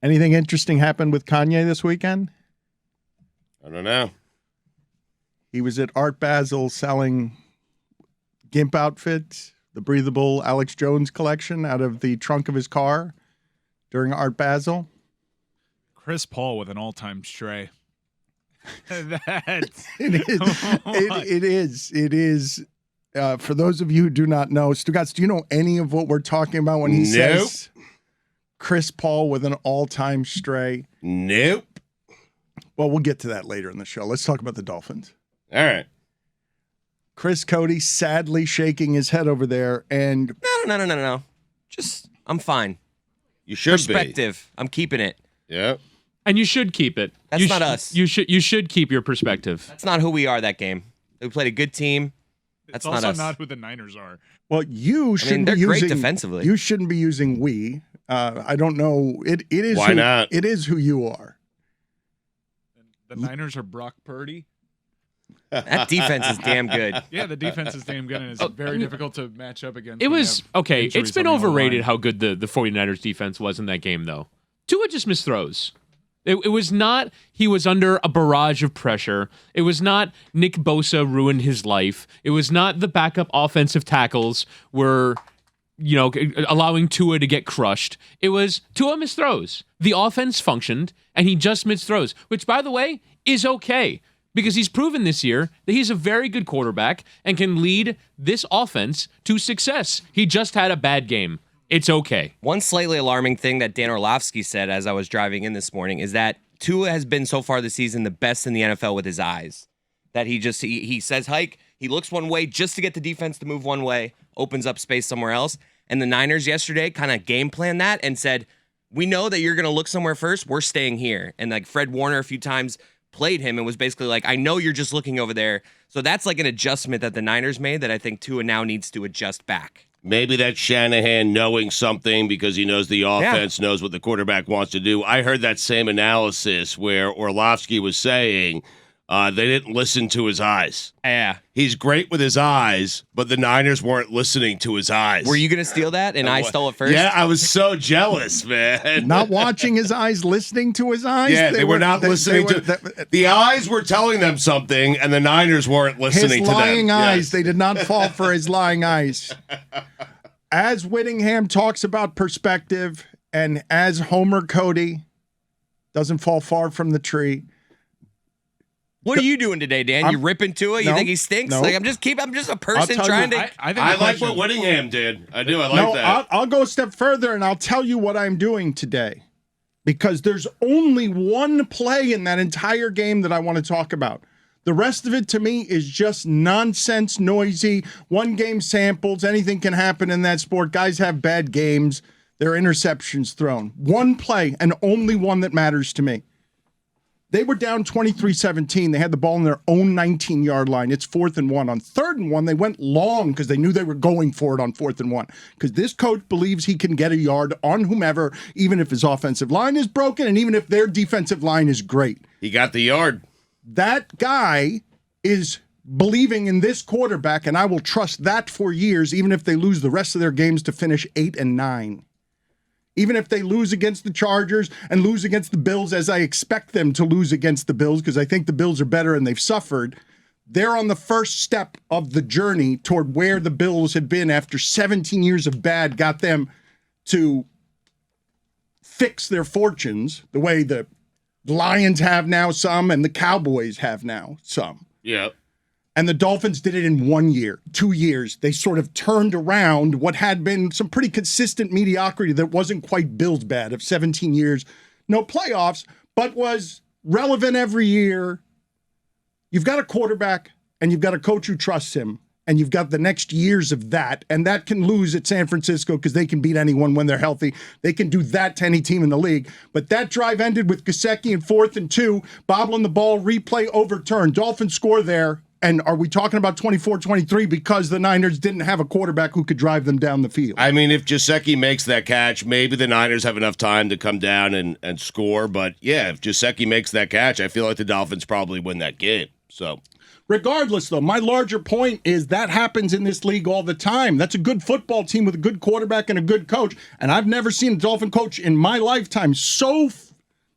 Anything interesting happened with Kanye this weekend? I don't know. He was at Art Basel selling GIMP outfits, the breathable Alex Jones collection, out of the trunk of his car during Art Basel. Chris Paul with an all-time stray. It is. It is. For those of you who do not know, Stugotz, do you know any of what we're talking about when he says Chris Paul with an all-time stray? Nope. Well, we'll get to that later in the show. Let's talk about the Dolphins. All right. Chris Cody sadly shaking his head over there, and No. Just, I'm fine. You should Perspective. I'm keeping it. Yeah. And you should keep it. That's not us. You should keep your perspective. That's not who we are that game. We played a good team. That's It's also not us. not who the Niners are. well, you shouldn't they're be great using defensively. You shouldn't be using we. I don't know. It is. Why not? It is who you are. The Niners are Brock Purdy. That defense is damn good. Yeah, the defense is damn good, and it's very difficult to match up against. It when you was, have okay, injuries it's been on the overrated O-line. how good the 49ers defense was in that game, though. Tua just missed throws. It was not he was under a barrage of pressure. It was not Nick Bosa ruined his life. It was not the backup offensive tackles were, allowing Tua to get crushed. It was Tua missed throws. The offense functioned, and he just missed throws, which, by the way, is okay. Because he's proven this year that he's a very good quarterback and can lead this offense to success. He just had a bad game. It's okay. One slightly alarming thing that Dan Orlovsky said as I was driving in this morning is that Tua has been so far this season the best in the NFL with his eyes. That he says hike, he looks one way just to get the defense to move one way, opens up space somewhere else. And the Niners yesterday kind of game planned that and said, we know that you're going to look somewhere first. We're staying here. And like Fred Warner a few times played him and was basically like, I know you're just looking over there. So that's like an adjustment that the Niners made that I think Tua now needs to adjust back. Maybe that's Shanahan knowing something because he knows the offense, knows what the quarterback wants to do. I heard that same analysis where Orlovsky was saying they didn't listen to his eyes. Yeah. He's great with his eyes, but the Niners weren't listening to his eyes. Were you going to steal that and I stole it first? Yeah, I was so jealous, man. Not watching his eyes, listening to his eyes. Yeah, they were not listening to. The eyes were telling them something, and the Niners weren't listening to them. His lying eyes. Yes. They did not fall for his lying eyes. As Whittingham talks about perspective, and as Homer Cody doesn't fall far from the tree. What are you doing today, Dan? You ripping Tua? You No, think he stinks? no. Like I'm just a person tell trying you, to. I like what Whittingham did. I do. I like No, that. I'll go a step further and I'll tell you what I'm doing today. Because there's only one play in that entire game that I want to talk about. The rest of it to me is just nonsense, noisy, one game samples. Anything can happen in that sport. Guys have bad games. There are interceptions thrown. One play and only one that matters to me. They were down 23-17. They had the ball in their own 19-yard line. It's 4th and 1. On 3rd and 1, they went long because they knew they were going for it on 4th and 1. Because this coach believes he can get a yard on whomever, even if his offensive line is broken and even if their defensive line is great. He got the yard. That guy is believing in this quarterback, and I will trust that for years, even if they lose the rest of their games to finish 8 and 9. Even if they lose against the Chargers and lose against the Bills, as I expect them to lose against the Bills, because I think the Bills are better and they've suffered, they're on the first step of the journey toward where the Bills had been after 17 years of bad, got them to fix their fortunes the way the Lions have now some and the Cowboys have now some. Yeah. And the Dolphins did it in 1 year, 2 years. They sort of turned around what had been some pretty consistent mediocrity that wasn't quite Bills bad of 17 years, no playoffs, but was relevant every year. You've got a quarterback and you've got a coach who trusts him, and you've got the next years of that, and that can lose at San Francisco because they can beat anyone when they're healthy. They can do that to any team in the league. But that drive ended with Gesicki in 4th and 2, bobbling the ball, replay overturned. Dolphins score there. And are we talking about 24-23 because the Niners didn't have a quarterback who could drive them down the field? I mean, if Gesicki makes that catch, maybe the Niners have enough time to come down and score. But, yeah, if Gesicki makes that catch, I feel like the Dolphins probably win that game. So, Regardless, though, my larger point is that happens in this league all the time. That's a good football team with a good quarterback and a good coach. And I've never seen a Dolphin coach in my lifetime so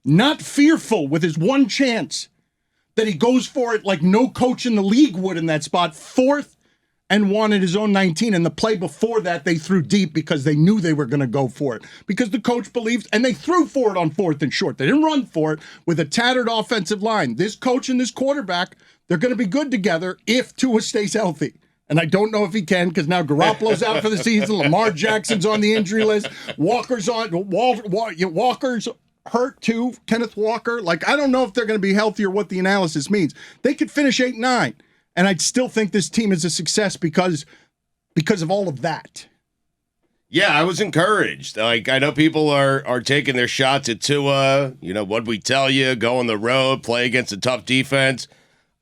not fearful with his one chance that he goes for it like no coach in the league would in that spot. 4th and 1 at his own 19. And the play before that, they threw deep because they knew they were going to go for it. Because the coach believed, and they threw for it on 4th and short. They didn't run for it with a tattered offensive line. This coach and this quarterback, they're going to be good together if Tua stays healthy. And I don't know if he can because now Garoppolo's out for the season. Lamar Jackson's on the injury list. Walker's hurt too. Kenneth Walker. Like, I don't know if they're going to be healthy or what the analysis means. They could finish 8-9, and I'd still think this team is a success because of all of that. Yeah, I was encouraged. Like, I know people are taking their shots at Tua. You know, what'd we tell you? Go on the road, play against a tough defense.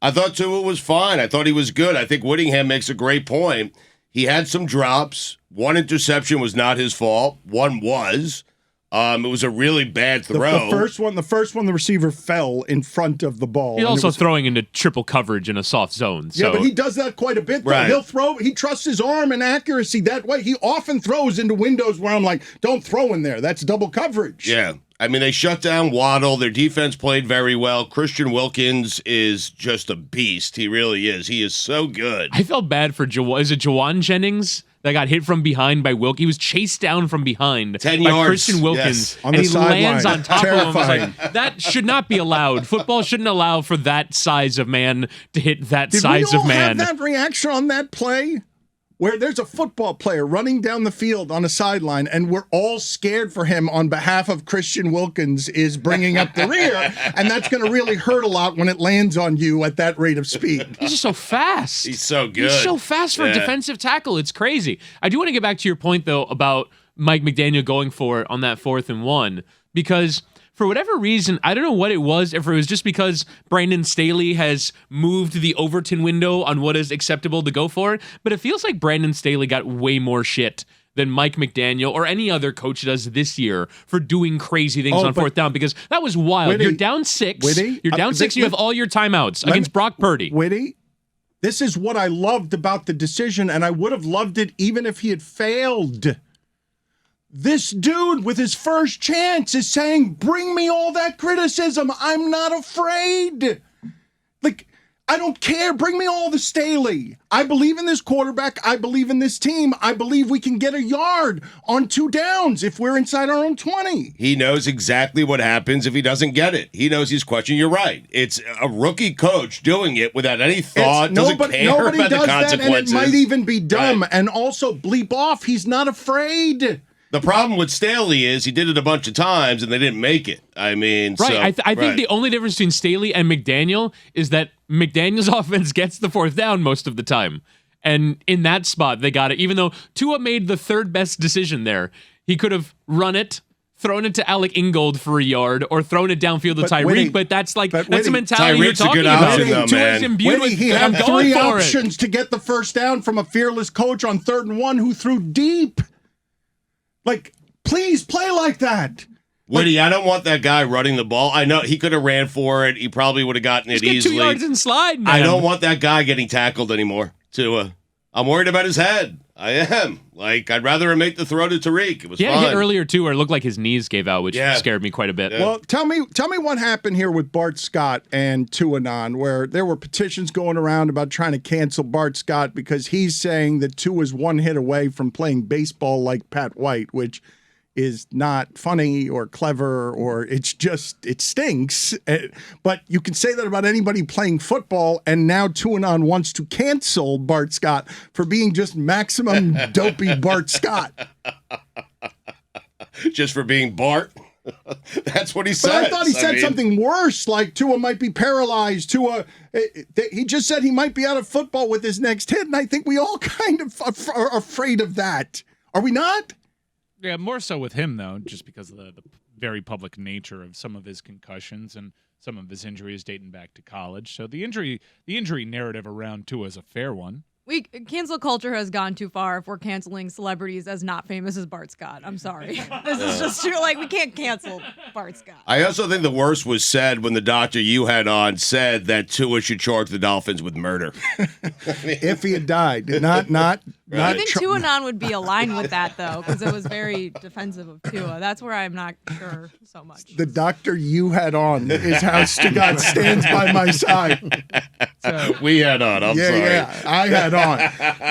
I thought Tua was fine. I thought he was good. I think Whittingham makes a great point. He had some drops. One interception was not his fault. One was. It was a really bad throw. The first one, the receiver fell in front of the ball. He's also throwing into triple coverage in a soft zone. So. Yeah, but he does that quite a bit, though. Right. He trusts his arm and accuracy that way. He often throws into windows where I'm like, don't throw in there. That's double coverage. Yeah. I mean, they shut down Waddle. Their defense played very well. Christian Wilkins is just a beast. He really is. He is so good. I felt bad for Jawan Jennings that got hit from behind by Wilk. He was chased down from behind 10 by yards. Christian Wilkins, Yes. On and the he sideline. lands on top Terrifying. of him. Like, that should not be allowed. Football shouldn't allow for that size of man to hit that size of man. Did we all have that reaction on that play? Where there's a football player running down the field on a sideline, and we're all scared for him on behalf of Christian Wilkins is bringing up the rear, and that's going to really hurt a lot when it lands on you at that rate of speed. He's just so fast. He's so good. He's so fast for a defensive tackle. It's crazy. I do want to get back to your point, though, about Mike McDaniel going for it on that 4th and 1, because for whatever reason, I don't know what it was, if it was just because Brandon Staley has moved the Overton window on what is acceptable to go for, but it feels like Brandon Staley got way more shit than Mike McDaniel or any other coach does this year for doing crazy things on 4th down, because that was wild. Whitty, you're down 6. Whitty, You're down 6, you have all your timeouts against Brock Purdy. Whitty, this is what I loved about the decision, and I would have loved it even if he had failed. This dude with his first chance is saying, bring me all that criticism. I'm not afraid. Like, I don't care. Bring me all the Staley. I believe in this quarterback. I believe in this team. I believe we can get a yard on 2 downs if we're inside our own 20. He knows exactly what happens if he doesn't get it. He knows he's questioning. You're right. It's a rookie coach doing it without any thought. Doesn't care nobody about does the that, and it consequences. might even be dumb. Right. And also bleep off, he's not afraid. The problem with Staley is he did it a bunch of times and they didn't make it. I mean, right. So, I think the only difference between Staley and McDaniel is that McDaniel's offense gets the 4th down most of the time. And in that spot, they got it. Even though Tua made the 3rd best decision there, he could have run it, thrown it to Alec Ingold for a yard, or thrown it downfield to Tyreek. But that's the mentality you're Tyreek's a talking good about. option, though, man. Tua's imbued with, He had I'm going 3 for it. options to get the first down from a fearless coach on 3rd and 1 who threw deep. Like, please play like that. Woody, I don't want that guy running the ball. I know he could have ran for it. He probably would have gotten it Just get easily. 2 yards and slide, man. I don't want that guy getting tackled anymore. I'm worried about his head. I am. Like, I'd rather him make the throw to Tariq. It was He had a fine. hit earlier, too, where it looked like his knees gave out, which scared me quite a bit. Yeah. Well, tell me what happened here with Bart Scott and Tuanon, where there were petitions going around about trying to cancel Bart Scott because he's saying that Tua's 1 hit away from playing baseball like Pat White, which is not funny or clever, or it stinks. But you can say that about anybody playing football, and now Tuanon wants to cancel Bart Scott for being just maximum dopey Bart Scott. Just for being Bart. That's what he said. But I thought he said something worse, like Tua might be paralyzed. He just said he might be out of football with his next hit, and I think we all kind of are afraid of that. Are we not? Yeah, more so with him, though, just because of the very public nature of some of his concussions and some of his injuries dating back to college. So the injury narrative around Tua is a fair one. Cancel culture has gone too far if we're canceling celebrities as not famous as Bart Scott. I'm sorry. This is just true. Like, we can't cancel Bart Scott. I also think the worst was said when the doctor you had on said that Tua should charge the Dolphins with murder. If he had died, not. I think Tuanon would be aligned with that, though, because it was very defensive of Tua. That's where I'm not sure so much. The doctor you had on is how Stugotz stands by my side. We had on. I'm sorry. Yeah, I had on.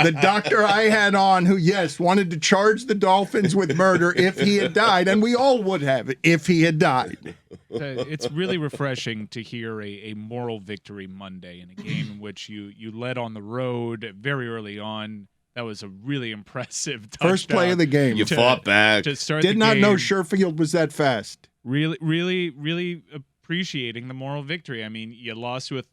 The doctor I had on who, yes, wanted to charge the Dolphins with murder if he had died, and we all would have if he had died. It's really refreshing to hear a moral victory Monday in a game in which you led on the road very early on. That was a really impressive touchdown. First play of the game. You fought back. To start Did the not game. know Sherfield was that fast. Really appreciating the moral victory. I mean, you lost to a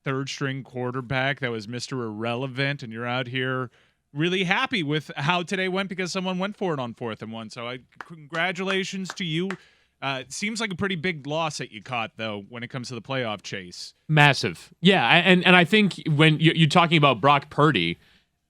third-string quarterback that was Mr. Irrelevant, and you're out here really happy with how today went because someone went for it on 4th and 1. So congratulations to you. It seems like a pretty big loss that you caught, though, when it comes to the playoff chase. Massive. Yeah, and I think when you're talking about Brock Purdy,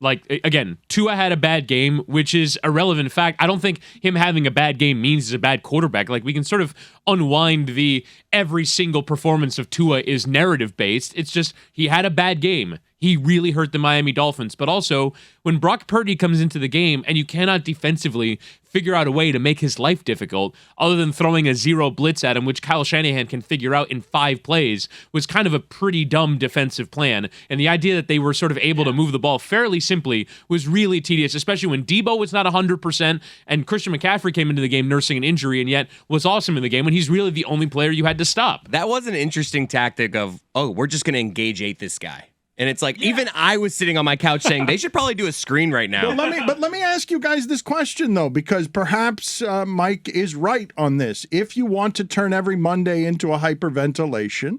like, again, Tua had a bad game, which is a relevant fact. I don't think him having a bad game means he's a bad quarterback. Like, we can sort of unwind the every single performance of Tua is narrative-based. It's just he had a bad game. He really hurt the Miami Dolphins. But also, when Brock Purdy comes into the game and you cannot defensively figure out a way to make his life difficult, other than throwing a zero blitz at him, which Kyle Shanahan can figure out in 5 plays, was kind of a pretty dumb defensive plan. And the idea that they were sort of able to move the ball fairly simply was really tedious, especially when Debo was not 100% and Christian McCaffrey came into the game nursing an injury and yet was awesome in the game when he's really the only player you had to stop. That was an interesting tactic of, we're just going to engage 8 this guy. And it's like, even I was sitting on my couch saying they should probably do a screen right now. But let me ask you guys this question, though, because perhaps Mike is right on this. If you want to turn every Monday into a hyperventilation,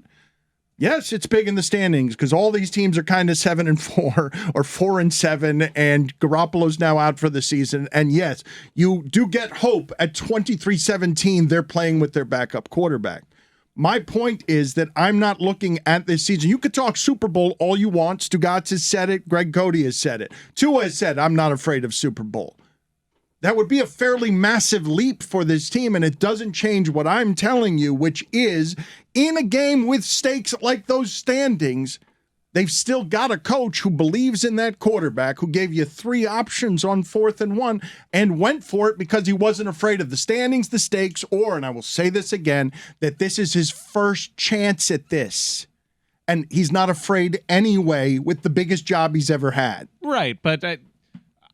yes, it's big in the standings because all these teams are kind of 7-4 or 4-7, and Garoppolo's now out for the season. And yes, you do get hope at 23-17. They're playing with their backup quarterback. My point is that I'm not looking at this season. You could talk Super Bowl all you want. Stugotz has said it. Greg Cody has said it. Tua has said, I'm not afraid of Super Bowl. That would be a fairly massive leap for this team, and it doesn't change what I'm telling you, which is in a game with stakes like those standings, they've still got a coach who believes in that quarterback, who gave you 3 options on 4th and 1 and went for it because he wasn't afraid of the standings, the stakes, or, and I will say this again, that this is his first chance at this. And he's not afraid anyway with the biggest job he's ever had. Right, but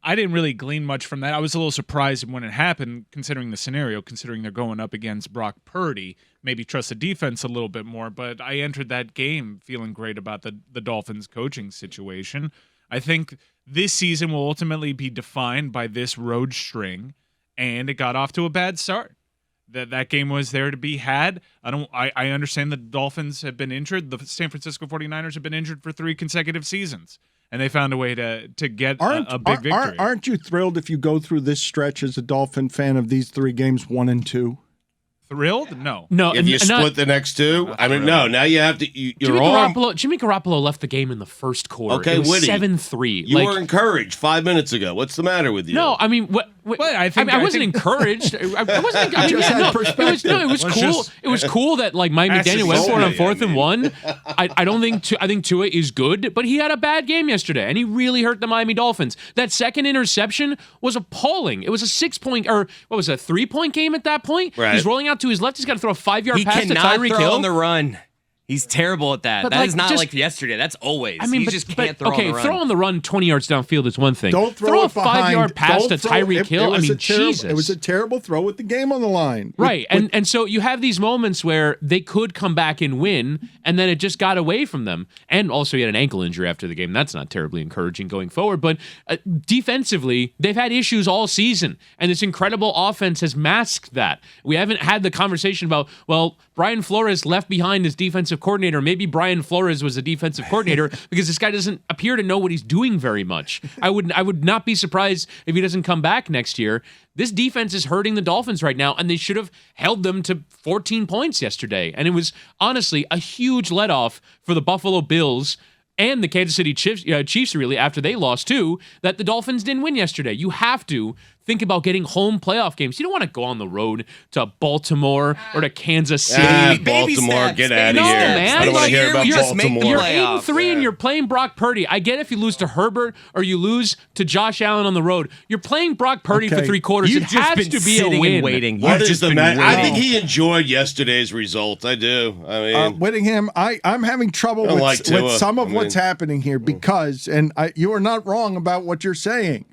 I didn't really glean much from that. I was a little surprised when it happened, considering the scenario, considering they're going up against Brock Purdy. Maybe trust the defense a little bit more, but I entered that game feeling great about the Dolphins coaching situation. I think this season will ultimately be defined by this road string, and it got off to a bad start. That game was there to be had. I understand the Dolphins have been injured. The San Francisco 49ers have been injured for 3 consecutive seasons, and they found a way to get a big victory. Aren't you thrilled if you go through this stretch as a Dolphin fan of these 3 games, 1 and 2? Thrilled? No. If you split the next 2, I mean, no. Now you have to. Jimmy Garoppolo left the game in the first quarter. Okay, it was Woody, 7-3. You were encouraged 5 minutes ago. What's the matter with you? No, I mean, I wasn't encouraged. I wasn't. I mean, it was cool. It was cool that like Mike McDaniel went for it on 4th and 1. I don't think. I think Tua is good, but he had a bad game yesterday, and he really hurt the Miami Dolphins. That second interception was appalling. It was a 6-point or what was it, a 3-point game at that point. Right. He's rolling out to his left. He's got to throw a 5-yard pass to Tyreek Hill. He cannot throw on the run. He's terrible at that. But that like, is not just, like yesterday. That's always. I mean, he but, just can't throw on the run. Throw on the run 20 yards downfield is one thing. Don't throw a it behind. 5-yard pass to Tyreek Hill. I mean, Jesus. It was a terrible throw with the game on the line. Right. And so you have these moments where they could come back and win, and then it just got away from them. And also he had an ankle injury after the game. That's not terribly encouraging going forward. But defensively, they've had issues all season, and this incredible offense has masked that. We haven't had the conversation about, well, Brian Flores left behind his defensive coordinator. Maybe Brian Flores was a defensive coordinator because this guy doesn't appear to know what he's doing very much. I would not be surprised if he doesn't come back next year. This defense is hurting the Dolphins right now, and they should have held them to 14 points yesterday. And it was honestly a huge let-off for the Buffalo Bills. and the Kansas City Chiefs really, after they lost too, that the Dolphins didn't win yesterday. You have to think about getting home playoff games. You don't want to go on the road to Baltimore or to Kansas City. Baltimore, get out of No, here. man. I don't want to hear about Just make the Baltimore. You're playoff. 8-3 and you're playing Brock Purdy. I get if you lose to Herbert or you lose to Josh Allen on the road. You're playing Brock Purdy for Okay. 3 quarters. You've It just has been to be a sitting win. and waiting. What You've is just the been man? I think waiting. he enjoyed yesterday's result. I do. I mean, Whittingham, I'm having trouble I don't with, like Tua. with some of I what's mean- happening here because, and you are not wrong about what you're saying.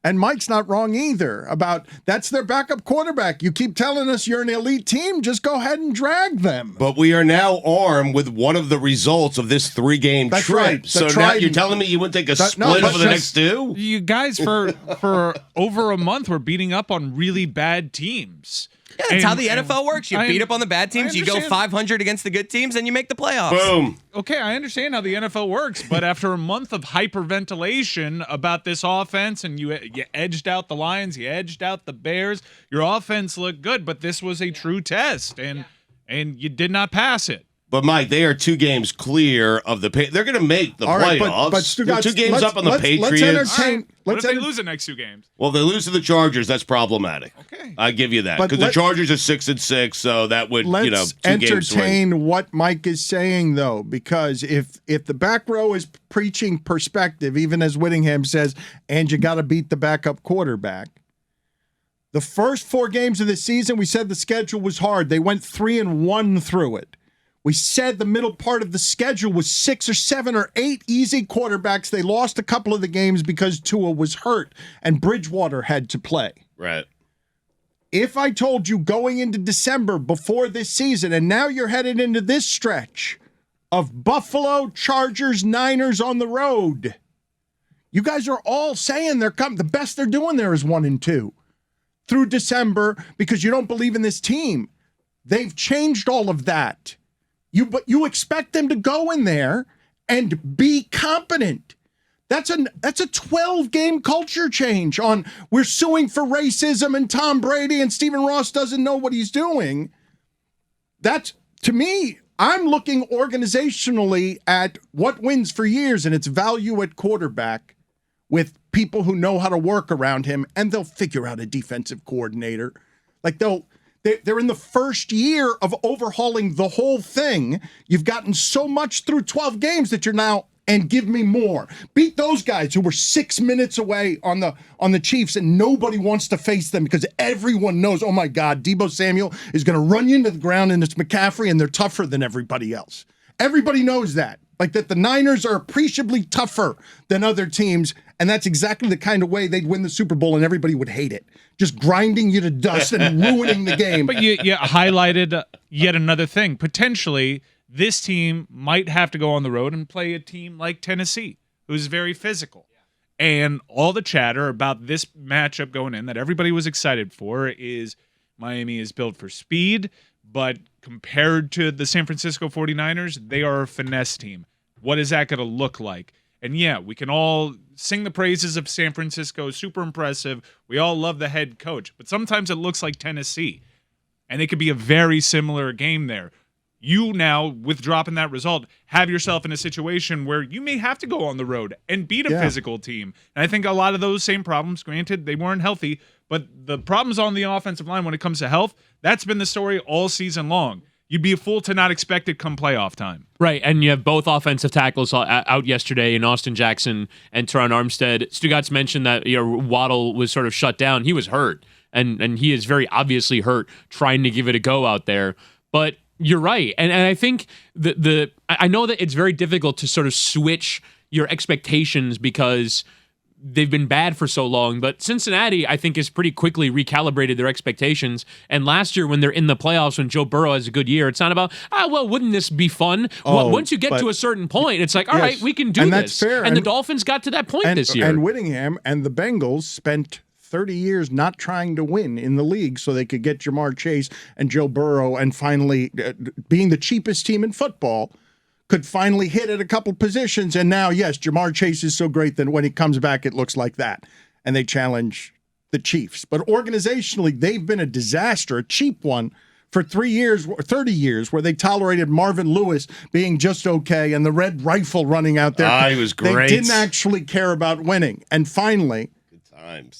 And Mike's not wrong either about that's their backup quarterback. You keep telling us you're an elite team. Just go ahead and drag them. but we are now armed with one of the results of this 3-game That's trip. right. The So now Trident. you're telling me you wouldn't take a That- no, split but over the just- next 2? You guys, for over a month, were beating up on really bad teams. Yeah, that's how And- the NFL works. You I- beat up on the bad teams, you go understand. 500 against the good teams, and you make the playoffs. Boom. Okay, I understand how the NFL works, but after a month of hyperventilation about this offense, and you edged out the Lions, you edged out the Bears, your offense looked good, but this was a true test, and you did not pass it. But Mike, they are 2 games clear of the. They're going to make the All right, playoffs. but They're Stugotz, 2 games let's- up on the let's Patriots. entertain- What let's if they enter- lose the next 2 games? Well, if they lose to the Chargers, that's problematic. Okay. I give you that But because the let- Chargers are 6-6, so that would Let's 2 games swing. entertain what Mike is saying, though, because if the back row is preaching perspective, even as Whittingham says, and you got to beat the backup quarterback. The first 4 games of the season, we said the schedule was hard. They went 3-1 through it. We said the middle part of the schedule was 6 or 7 or 8 easy quarterbacks. They lost a couple of the games because Tua was hurt and Bridgewater had to play. Right. If I told you going into December before this season, and now you're headed into this stretch of Buffalo, Chargers, Niners on the road, you guys are all saying they're coming. The best they're doing there is 1-2 through December because you don't believe in this team. They've changed all of that. But you expect them to go in there and be competent. That's a 12-game culture change on we're suing for racism and Tom Brady and Stephen Ross doesn't know what he's doing. That's, to me, I'm looking organizationally at what wins for years and its value at quarterback with people who know how to work around him, and they'll figure out a defensive coordinator. Like they're in the first year of overhauling the whole thing. You've gotten so much through 12 games that you're now, and give me more. Beat those guys who were 6 minutes away on the Chiefs, and nobody wants to face them because everyone knows, oh my God, Deebo Samuel is going to run you into the ground, and it's McCaffrey, and they're tougher than everybody else. Everybody knows that. Like that the Niners are appreciably tougher than other teams, and that's exactly the kind of way they'd win the Super Bowl, and everybody would hate it. Just grinding you to dust and ruining the game. But you highlighted yet another thing. Potentially, this team might have to go on the road and play a team like Tennessee, who's very physical. And all the chatter about this matchup going in that everybody was excited for is Miami is built for speed, but compared to the San Francisco 49ers, they are a finesse team. What is that going to look like? And yeah, we can all sing the praises of San Francisco, super impressive. We all love the head coach, but sometimes it looks like Tennessee. And it could be a very similar game there. You now, with dropping that result, have yourself in a situation where you may have to go on the road and beat a physical team. And I think a lot of those same problems, granted, they weren't healthy, but the problems on the offensive line when it comes to health, that's been the story all season long. You'd be a fool to not expect it come playoff time. Right, and you have both offensive tackles out yesterday in Austin Jackson and Teron Armstead. Stugotz mentioned that Waddle was sort of shut down. He was hurt, and he is very obviously hurt trying to give it a go out there. But you're right, and I think I know that it's very difficult to sort of switch your expectations because they've been bad for so long, but Cincinnati, I think, has pretty quickly recalibrated their expectations. And last year, when they're in the playoffs, when Joe Burrow has a good year, it's not about, wouldn't this be fun? Once you get to a certain point, it's like, all right, we can do and this. That's fair. And the Dolphins got to that point this year. And Whittingham and the Bengals spent 30 years not trying to win in the league so they could get Jamar Chase and Joe Burrow, and finally, being the cheapest team in football, could finally hit at a couple positions. And now, yes, Jamar Chase is so great that when he comes back, it looks like that. And they challenge the Chiefs. But organizationally, they've been a disaster, a cheap one, for 3 years or 30 years where they tolerated Marvin Lewis being just okay and the red rifle running out there. He was great. They didn't actually care about winning. And finally,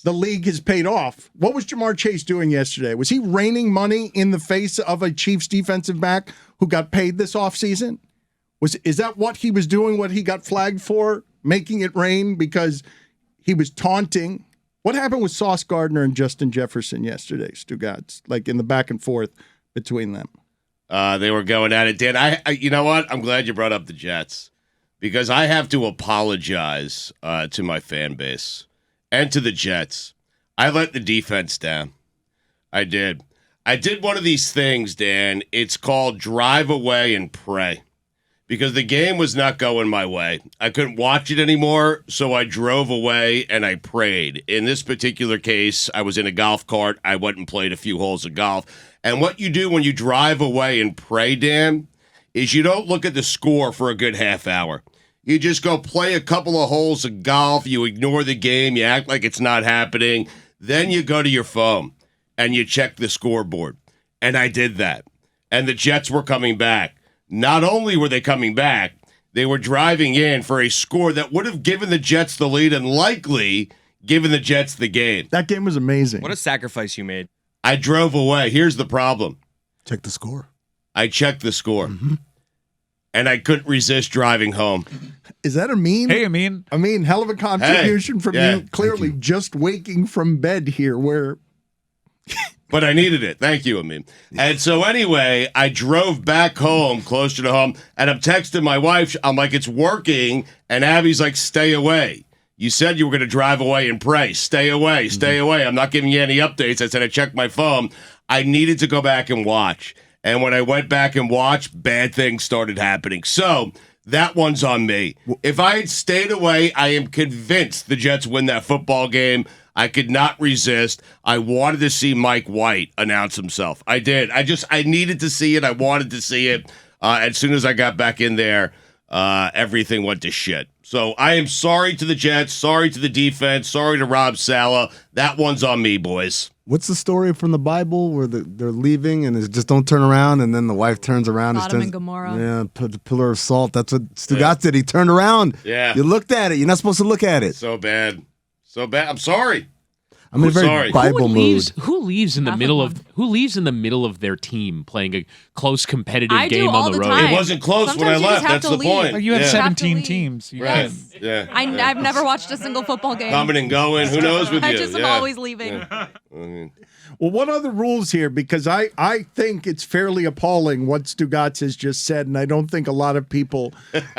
the league has paid off. What was Jamar Chase doing yesterday? Was he raining money in the face of a Chiefs defensive back who got paid this offseason? Is that what he was doing, what he got flagged for, making it rain because he was taunting? What happened with Sauce Gardner and Justin Jefferson yesterday, Stugotz, like in the back and forth between them? They were going at it. Dan, I you know what? I'm glad you brought up the Jets because I have to apologize to my fan base. And to the Jets. I let the defense down. I did. I did one of these things, Dan. It's called drive away and pray. Because the game was not going my way. I couldn't watch it anymore, so I drove away and I prayed. In this particular case, I was in a golf cart. I went and played a few holes of golf. And what you do when you drive away and pray, Dan, is you don't look at the score for a good half hour. You just go play a couple of holes of golf. You ignore the game. You act like it's not happening. Then you go to your phone and you check the scoreboard. And I did that. And the Jets were coming back. Not only were they coming back, they were driving in for a score that would have given the Jets the lead and likely given the Jets the game. That game was amazing. What a sacrifice you made. I drove away. Here's the problem. Check the score. I checked the score. And I couldn't resist driving home. Is that Amin? Hey, Amin. Amin, hell of a contribution from yeah. you. Clearly just waking from bed here where... But I needed it. Thank you, Amin. And so anyway, I drove back home, closer to home, and I'm texting my wife. I'm like, it's working. And Abby's like, stay away. You said you were going to drive away and pray. Stay away. Stay away. I'm not giving you any updates. I said I checked my phone. I needed to go back and watch. And when I went back and watched, bad things started happening. So that one's on me. If I had stayed away, I am convinced the Jets win that football game. I could not resist. I wanted to see Mike White announce himself. I did. I needed to see it. I wanted to see it. As soon as I got back in there, everything went to shit. So I am sorry to the Jets, sorry to the defense, sorry to Rob Saleh. That one's on me, boys. What's the story from the Bible where they're leaving and it's just don't turn around and then the wife turns around Sodom and Gomorrah. Yeah, put the pillar of salt. That's what Stugotz did. He turned around. Yeah. You looked at it. You're not supposed to look at it. So bad. So bad. I'm sorry. I'm in a very sorry. Bible mood. Who leaves in the middle of their team playing a close competitive I do game all on the the road? time. It wasn't close when I Sometimes you just left. have That's to the leave. point. Or you have Yeah. 17 leave. teams. You Right. can- Yeah. I've never watched a single football game. Coming and going. Who knows with you? I just am Yeah. always leaving. I mean, Well, what are the rules here? Because I think it's fairly appalling what Stugotz has just said, and I don't think a lot of people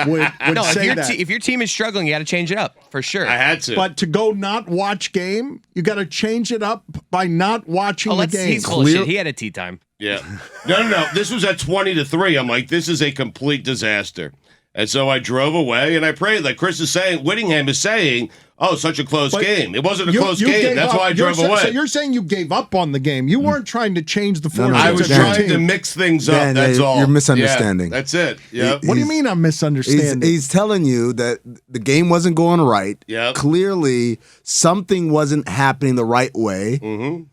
would No, say that. if your team is struggling, you got to change it up for sure. I had to. But to go not watch game, you got to change it up by not watching the game. He's bullshit. He had a tea time. Yeah. No. This was at 20-3. I'm like, this is a complete disaster. And so I drove away and I prayed. Like Chris is saying, Whittingham is saying, oh, such a close game. It wasn't a close game. gave That's up. why I drove away. So you're saying you gave up on the game. You weren't trying to change the format. I of was your trying to team. mix things up. Dan, That's all. you're misunderstanding. Yeah, that's it. Yeah. What do you mean I'm misunderstanding? He's telling you that the game wasn't going right. Yep. Clearly, something wasn't happening the right way. Mm-hmm.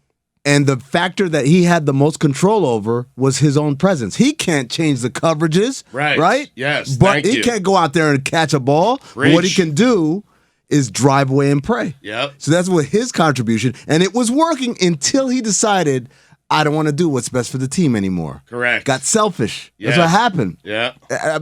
And the factor that he had the most control over was his own presence. He can't change the coverages. Right. Right? Yes, But thank he you. can't go out there and catch a ball. But what he Preach. can do is drive away and pray. Yep. So that's what his contribution. And it was working until he decided, I don't want to do what's best for the team anymore. Correct. Got selfish. Yes. That's what happened. Yeah.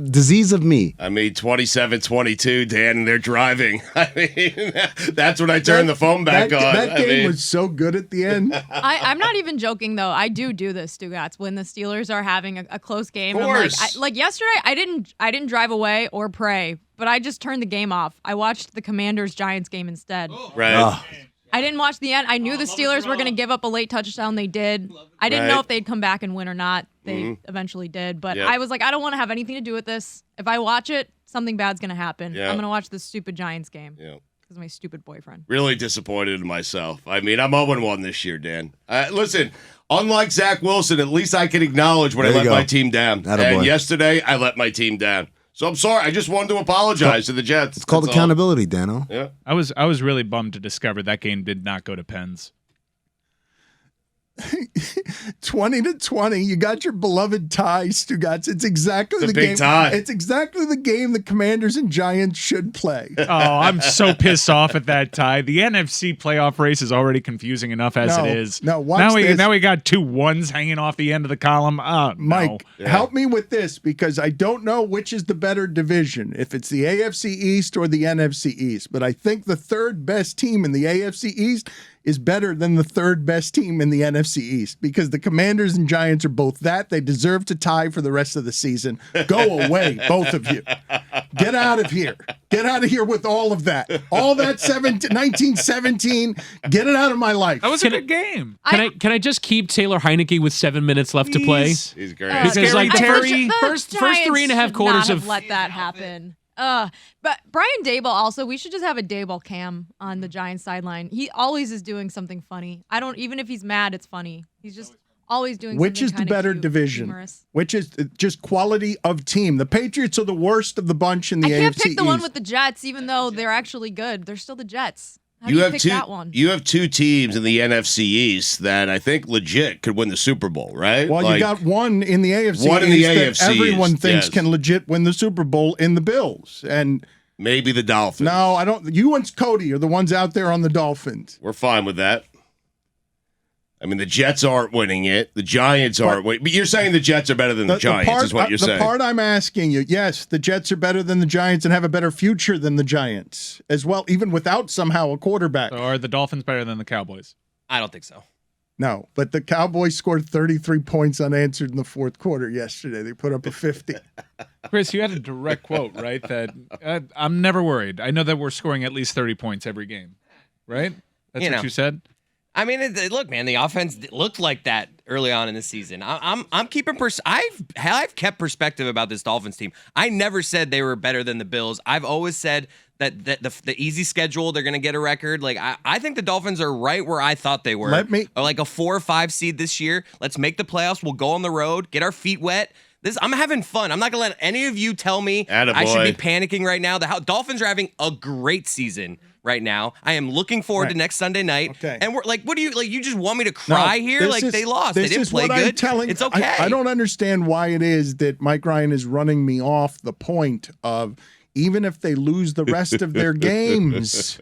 Disease of me. I mean, 27-22, Dan, and they're driving. I mean, that's when I turned the phone back on. That game was so good at the end. I'm not even joking though. I do this, Stugotz, when the Steelers are having a close game. Of I'm course. like yesterday, I didn't drive away or pray, but I just turned the game off. I watched the Commanders-Giants game instead. Right. Oh. I didn't watch the end. I knew the Steelers were going to give up a late touchdown. They did. I didn't know Right. if they'd come back and win or not. They eventually did. But Yep. I was like, I don't want to have anything to do with this. If I watch it, something bad's going to happen. Yeah. I'm going to watch this stupid Giants game Yeah. because of my stupid boyfriend. Really disappointed in myself. I mean, I'm 0-1 this year, Dan. Listen, unlike Zach Wilson, at least I can acknowledge when I There you let go. my team down. Attaboy. And yesterday, I let my team down. So I'm sorry. I just wanted to apologize to the Jets. It's called That's all. accountability, Dano. Yeah. I was really bummed to discover that game did not go to Pens. 20-20. You got your beloved tie, Stugotz. It's exactly It's a the big game. tie. It's exactly the game the Commanders and Giants should play. Oh, I'm so pissed off at that tie. The NFC playoff race is already confusing enough as it is. No, watch this. Now we got 2 1s hanging off the end of the column. Oh, Mike, no. help me with this because I don't know which is the better division, if it's the AFC East or the NFC East. But I think the third best team in the AFC East is better than the third best team in the NFC East because the Commanders and Giants are both that. They deserve to tie for the rest of the season. Go away, both of you. Get out of here. Get out of here with all of that. All that 1917. Get it out of my life. That was a good game. Can I just keep Taylor Heineke with 7 minutes left to play? He's great. Because like the Terry- first 3.5 quarters of let that happen. But Brian Daboll also, we should just have a Daboll cam on the Giants sideline. He always is doing something funny. Even if he's mad, it's funny. He's just always doing Which something is the kinda better cute, division? humorous. Which is just quality of team? The Patriots are the worst of the bunch in the I can't AFC pick the one East. with the Jets, even though they're actually good. They're still the Jets. How You do you have pick two. that one? You have 2 teams in the NFC East that I think legit could win the Super Bowl, right? Well, Like, you got one in the AFC One in the East that AFC everyone East, thinks yes. can legit win the Super Bowl in the Bills. And maybe the Dolphins. no, I don't. You and Cody are the ones out there on the Dolphins. We're fine with that. I mean, the Jets aren't winning it. The Giants aren't winning. But you're saying the Jets are better than the Giants, is what you're the saying. part I'm asking you, yes, the Jets are better than the Giants and have a better future than the Giants as well, even without somehow a quarterback. So are the Dolphins better than the Cowboys? I don't think so. No, but the Cowboys scored 33 points unanswered in the fourth quarter yesterday. They put up a 50. Chris, you had a direct quote, right? That I'm never worried. I know that we're scoring at least 30 points every game, right? That's what you said? I mean, look, man, the offense looked like that early on in the season. I'm keeping I've kept perspective about this Dolphins team. I never said they were better than the Bills. I've always said that the easy schedule, they're going to get a record. Like I think the Dolphins are right where I thought they were. Like a 4 or 5 seed this year. Let's make the playoffs. We'll go on the road, get our feet wet. I'm having fun. I'm not going to let any of you tell me I should be panicking right now. The Dolphins are having a great season right now. I am looking forward to next Sunday night. Okay. And we're like, what do you like? You just want me to cry here? Like they lost. They didn't play good. It's okay. I don't understand why it is that Mike Ryan is running me off the point of even if they lose the rest of their games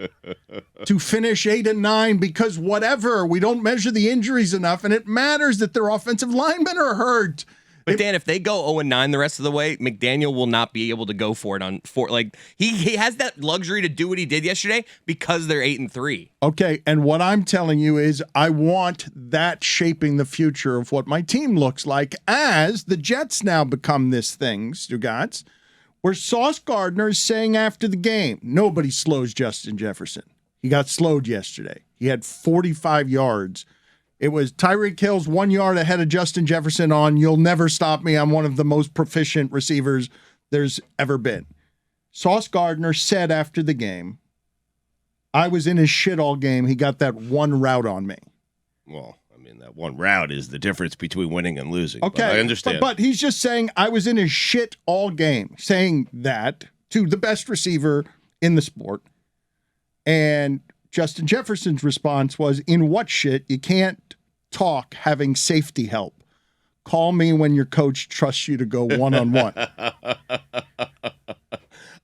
to finish 8-9 because whatever, we don't measure the injuries enough, and it matters that their offensive linemen are hurt. But Dan, if they go 0-9 the rest of the way, McDaniel will not be able to go for it he has that luxury to do what he did yesterday because they're 8-3. Okay, and what I'm telling you is I want that shaping the future of what my team looks like as the Jets now become this thing, Stugotz, where Sauce Gardner is saying after the game, nobody slows Justin Jefferson. He got slowed yesterday. He had 45 yards. It was Tyreek Hill's 1 yard ahead of Justin Jefferson on "You'll never stop me. I'm one of the most proficient receivers there's ever been." Sauce Gardner said after the game, I was in his shit all game. He got that one route on me. Well, I mean, that one route is the difference between winning and losing. Okay. But I understand. But he's just saying, I was in his shit all game, saying that to the best receiver in the sport. And Justin Jefferson's response was, in what shit? You can't talk having safety help. Call me when your coach trusts you to go one-on-one.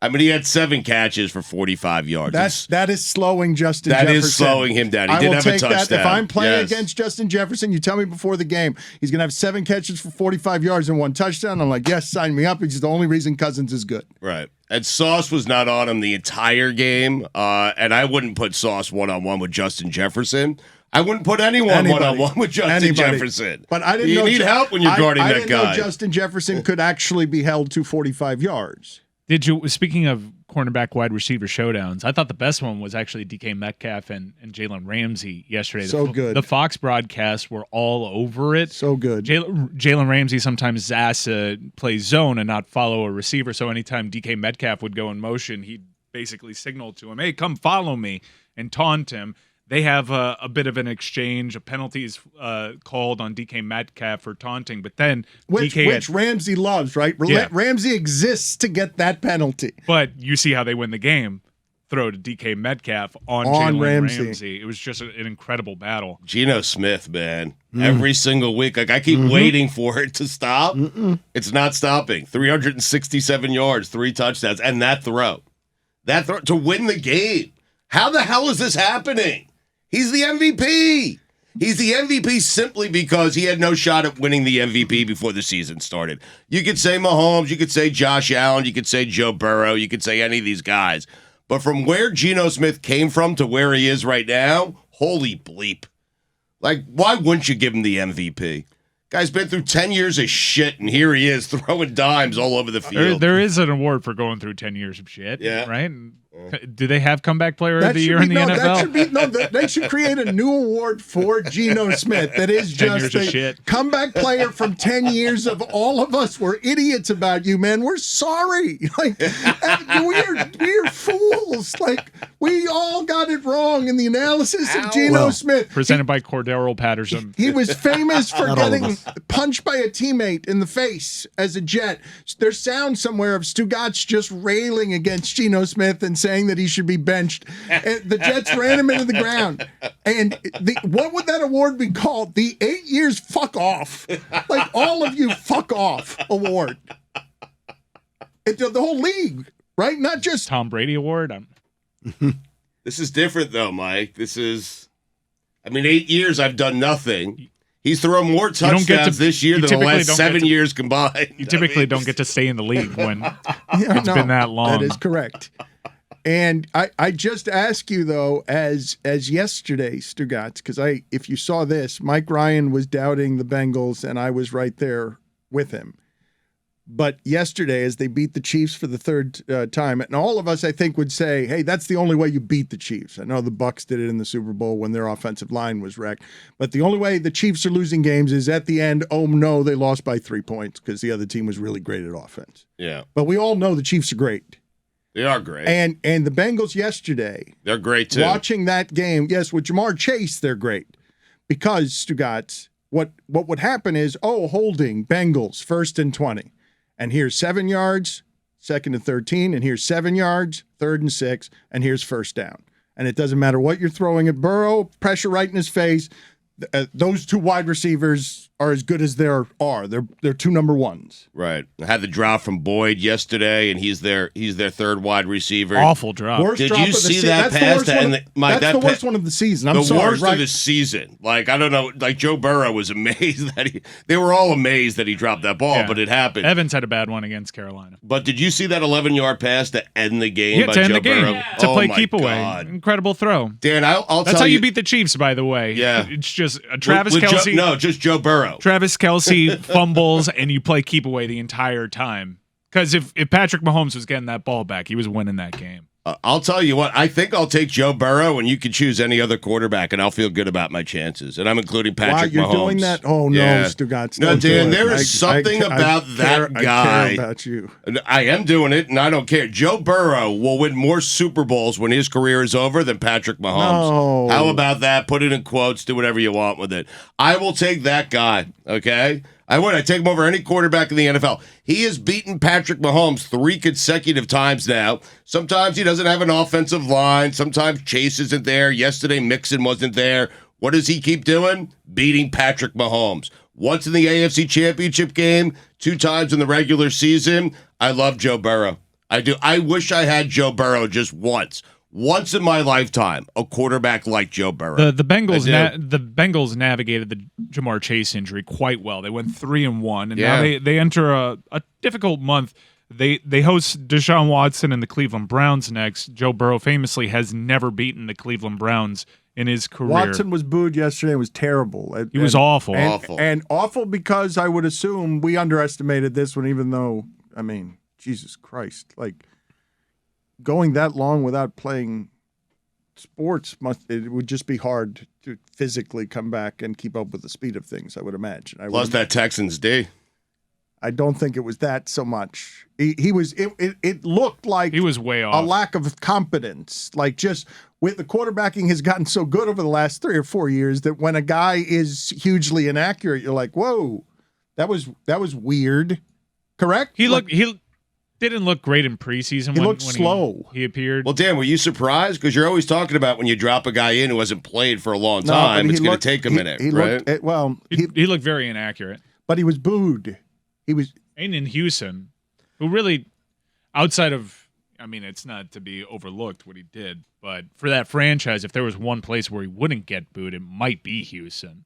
I mean, he had 7 catches for 45 yards. That is slowing Justin Jefferson. That is slowing him down. He I did will have a take touchdown. that. If I'm playing Yes. against Justin Jefferson, you tell me before the game he's going to have 7 catches for 45 yards and 1 touchdown. I'm like, yes, sign me up. It's the only reason Cousins is good. Right. And Sauce was not on him the entire game. And I wouldn't put Sauce one-on-one with Justin Jefferson. I wouldn't put anyone one-on-one with Justin Jefferson. But I didn't you know need help when you're guarding I that didn't guy. know Justin Jefferson could actually be held to 45 yards. Speaking of cornerback wide receiver showdowns, I thought the best one was actually DK Metcalf and Jalen Ramsey yesterday. So good. The Fox broadcasts were all over it. So good. Jalen Ramsey sometimes is asked to play zone and not follow a receiver. So anytime DK Metcalf would go in motion, he'd basically signal to him, hey, come follow me, and taunt him. They have a bit of an exchange. A penalty is called on DK Metcalf for taunting, but then Which Ramsey loves, right? Yeah. Ramsey exists to get that penalty. But you see how they win the game. throw to DK Metcalf on Jalen Ramsey. It was just an incredible battle. Geno Smith, man. Every single week. Like, I keep waiting for it to stop. It's not stopping. 367 yards, 3 touchdowns, and that throw to win the game. How the hell is this happening? He's the MVP. He's the MVP simply because he had no shot at winning the MVP before the season started. You could say Mahomes, you could say Josh Allen, you could say Joe Burrow, you could say any of these guys. But from where Geno Smith came from to where he is right now, holy bleep. Like, why wouldn't you give him the MVP? Guy's been through 10 years of shit, and here he is throwing dimes all over the field. There is an award for going through 10 years of shit, right? Do they have comeback player of the year in the NFL? They should create a new award for Geno Smith that is 10 just years of a shit. comeback player from 10 years of all of us were idiots about you, man. We're sorry. Like, we're fools. Like, we all got it wrong in the analysis of Geno Smith. Presented by Cordero Patterson. He was famous for getting punched by a teammate in the face as a Jet. There's sound somewhere of Stugotz just railing against Geno Smith and saying that he should be benched. And the Jets ran him into the ground. And what would that award be called? The 8 years fuck off. Like, all of you fuck off award. The whole league, right? Not just Tom Brady award. This is different, though, Mike. 8 years I've done nothing. He's thrown more touchdowns this year than the last 7 years combined. You typically don't get to stay in the league when it's been that long. That is correct. And I just ask you, though, as yesterday, Stugotz, because if you saw this, Mike Ryan was doubting the Bengals, and I was right there with him. But yesterday, as they beat the Chiefs for the third time, and all of us, I think, would say, hey, that's the only way you beat the Chiefs. I know the Bucs did it in the Super Bowl when their offensive line was wrecked. But the only way the Chiefs are losing games is at the end, oh, no, they lost by 3 points because the other team was really great at offense. Yeah. But we all know the Chiefs are great. They are great. And the Bengals yesterday. They're great, too. Watching that game, yes, with Jamar Chase, they're great. Because, Stugotz, what would happen is, holding, Bengals, 1st and 20. And here's 7 yards, 2nd and 13, and here's 7 yards, 3rd and 6, and here's 1st down. And it doesn't matter what you're throwing at Burrow, pressure right in his face. Those 2 wide receivers are as good as there are. They're 2 number ones. Right. I had the drop from Boyd yesterday, and he's their 3rd wide receiver. Awful drop. Worst Did drop you of the see season. that pass? That's the worst one of the season. I'm sorry. The worst of the season. Like, I don't know. Like, Joe Burrow was amazed that they were all amazed that he dropped that ball, but it happened. Evans had a bad one against Carolina. But did you see that 11-yard pass to end the game by Joe Burrow? To play keep away. Incredible throw. Dan, I'll tell you. That's how you beat the Chiefs, by the way. Yeah. It's just Travis Kelce. Just Joe Burrow. Travis Kelce fumbles, and you play keep away the entire time. Because if Patrick Mahomes was getting that ball back, he was winning that game. I'll tell you what, I think I'll take Joe Burrow, and you can choose any other quarterback, and I'll feel good about my chances. And I'm including Patrick Mahomes. Wow, you're doing that? Oh, no, Stugotz. No, Dan, there is something about that guy. I care about you. I am doing it, and I don't care. Joe Burrow will win more Super Bowls when his career is over than Patrick Mahomes. No. How about that? Put it in quotes. Do whatever you want with it. I will take that guy, okay? I would. I take him over any quarterback in the NFL. He has beaten Patrick Mahomes 3 consecutive times now. Sometimes he doesn't have an offensive line. Sometimes Chase isn't there. Yesterday, Mixon wasn't there. What does he keep doing? Beating Patrick Mahomes. Once in the AFC Championship game, 2 times in the regular season. I love Joe Burrow. I do. I wish I had Joe Burrow just once. Once in my lifetime, a quarterback like Joe Burrow. The Bengals navigated the Jamar Chase injury quite well. They went 3-1, and now they enter a difficult month. They host Deshaun Watson and the Cleveland Browns next. Joe Burrow famously has never beaten the Cleveland Browns in his career. Watson was booed yesterday. It was terrible. He was awful. And awful because I would assume we underestimated this one, even though, Jesus Christ, like, going that long without playing sports, it would just be hard to physically come back and keep up with the speed of things, I would imagine. Plus that Texans D. I don't think it was that so much. It looked like he was way off. A lack of competence. Like, just with the quarterbacking has gotten so good over the last 3 or 4 years that when a guy is hugely inaccurate, you're like, whoa, that was weird. Correct? Didn't look great in preseason. He when, looked when slow. He appeared. Well, Dan, were you surprised? Because you're always talking about when you drop a guy in who hasn't played for a long time, it's going to take a minute, right? He looked very inaccurate. But he was booed. He was. And in Houston, who really, outside of, I mean, it's not to be overlooked what he did, but for that franchise, if there was one place where he wouldn't get booed, it might be Houston.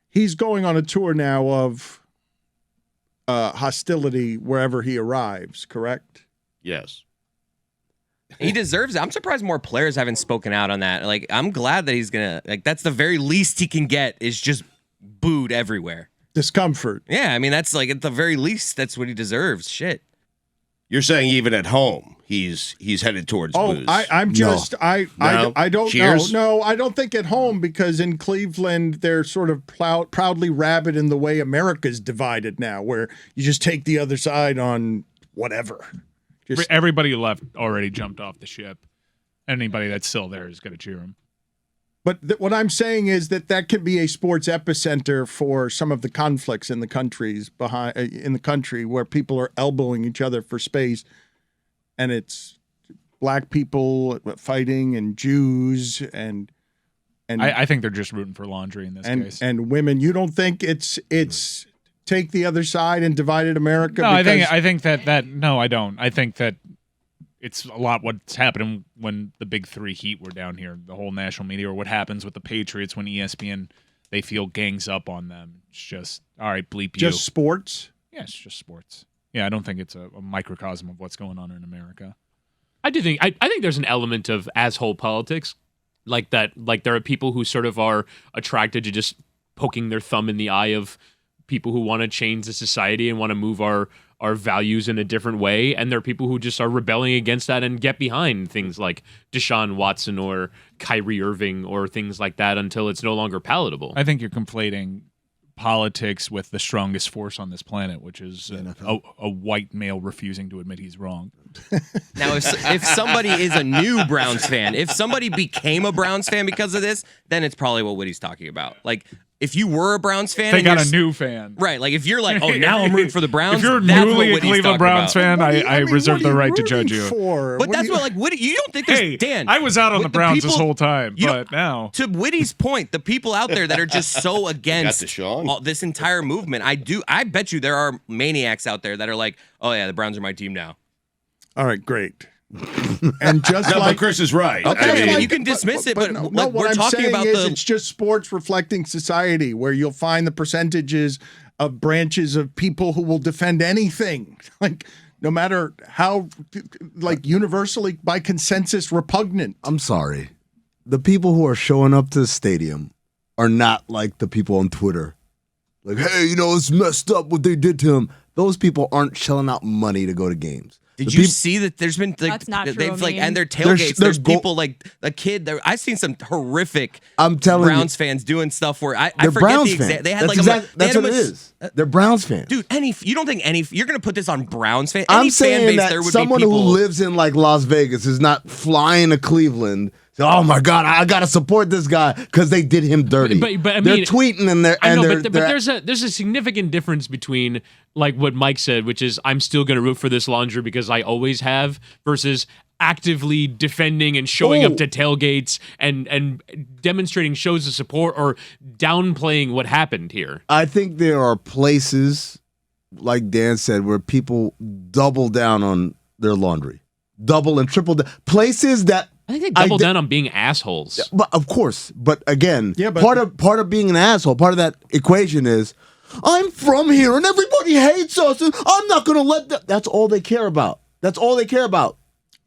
He's going on a tour now of hostility wherever he arrives, correct? Yes. He deserves it. I'm surprised more players haven't spoken out on that. Like, I'm glad that he's going to, like, that's the very least he can get is just booed everywhere. Discomfort. Yeah, I mean, that's like, at the very least, that's what he deserves. Shit. You're saying even at home, he's headed towards booze. I'm just I don't Cheers? know. No, I don't think at home because in Cleveland they're sort of proudly rabid in the way America's divided now, where you just take the other side on whatever. Everybody who left already jumped off the ship. Anybody that's still there is going to cheer him. But what I'm saying is that could be a sports epicenter for some of the conflicts in the countries in the country where people are elbowing each other for space, and it's black people fighting and Jews and I think they're just rooting for laundry in this case. And women. You don't think it's take the other side and divided America? No, I think that no, I don't. I think that it's a lot what's happening when the big three Heat were down here, the whole national media, or what happens with the Patriots when ESPN, they feel gangs up on them. It's just, all right, bleep you. Just sports? Yeah, it's just sports. Yeah, I don't think it's a microcosm of what's going on in America. I do think I think there's an element of asshole politics like that. Like there are people who sort of are attracted to just poking their thumb in the eye of people who want to change the society and want to move our values in a different way, and there are people who just are rebelling against that and get behind things like Deshaun Watson or Kyrie Irving or things like that until it's no longer palatable. I think you're conflating politics with the strongest force on this planet, which is a white male refusing to admit he's wrong. Now, if somebody is a new Browns fan, if somebody became a Browns fan because of this, then it's probably what Woody's talking about. Like, if you were a Browns fan, they got a new fan, right? Like if you're like, oh, now I'm rooting for the Browns. If you're that's newly what a Cleveland Browns fan, I reserve the right to judge you. But that's what, like, Woody, you don't think there's Dan? I was out on the Browns this whole time, but now, to Woody's point, the people out there that are just so against Deshaun. this entire movement, I bet you there are maniacs out there that are like, oh yeah, the Browns are my team now. All right, great. And just but Chris is right. Okay, I mean, you can dismiss it, but no, what what we're I'm talking saying about is it's just sports reflecting society, where you'll find the percentages of branches of people who will defend anything, like no matter how, like universally by consensus repugnant. I'm sorry. The people who are showing up to the stadium are not like the people on Twitter. Like, hey, it's messed up what they did to him. Those people aren't shelling out money to go to games. Did you see that there's been like That's not true, they've like I mean. and their tailgates there's They're people like a kid there, I've seen some horrific I'm telling Browns fans doing stuff where I they're forget Browns the exact fans. they had That's what it is. They're Browns fans. Dude, you don't think you're going to put this on Browns fans? I'm Any fan saying base that there would someone be people who lives in like Las Vegas is not flying to Cleveland. Oh my God, I gotta support this guy because they did him dirty. But I mean, they're tweeting and they're I know, and but they're there's a significant difference between like what Mike said, which is I'm still going to root for this laundry because I always have, versus actively defending and showing up to tailgates and demonstrating shows of support or downplaying what happened here. I think there are places, like Dan said, where people double down on their laundry, double and triple down. Places that. I think they double down on being assholes. But of course, but again, but part of being an asshole, part of that equation is, I'm from here and everybody hates us and I'm not going to let that. That's all they care about. That's all they care about.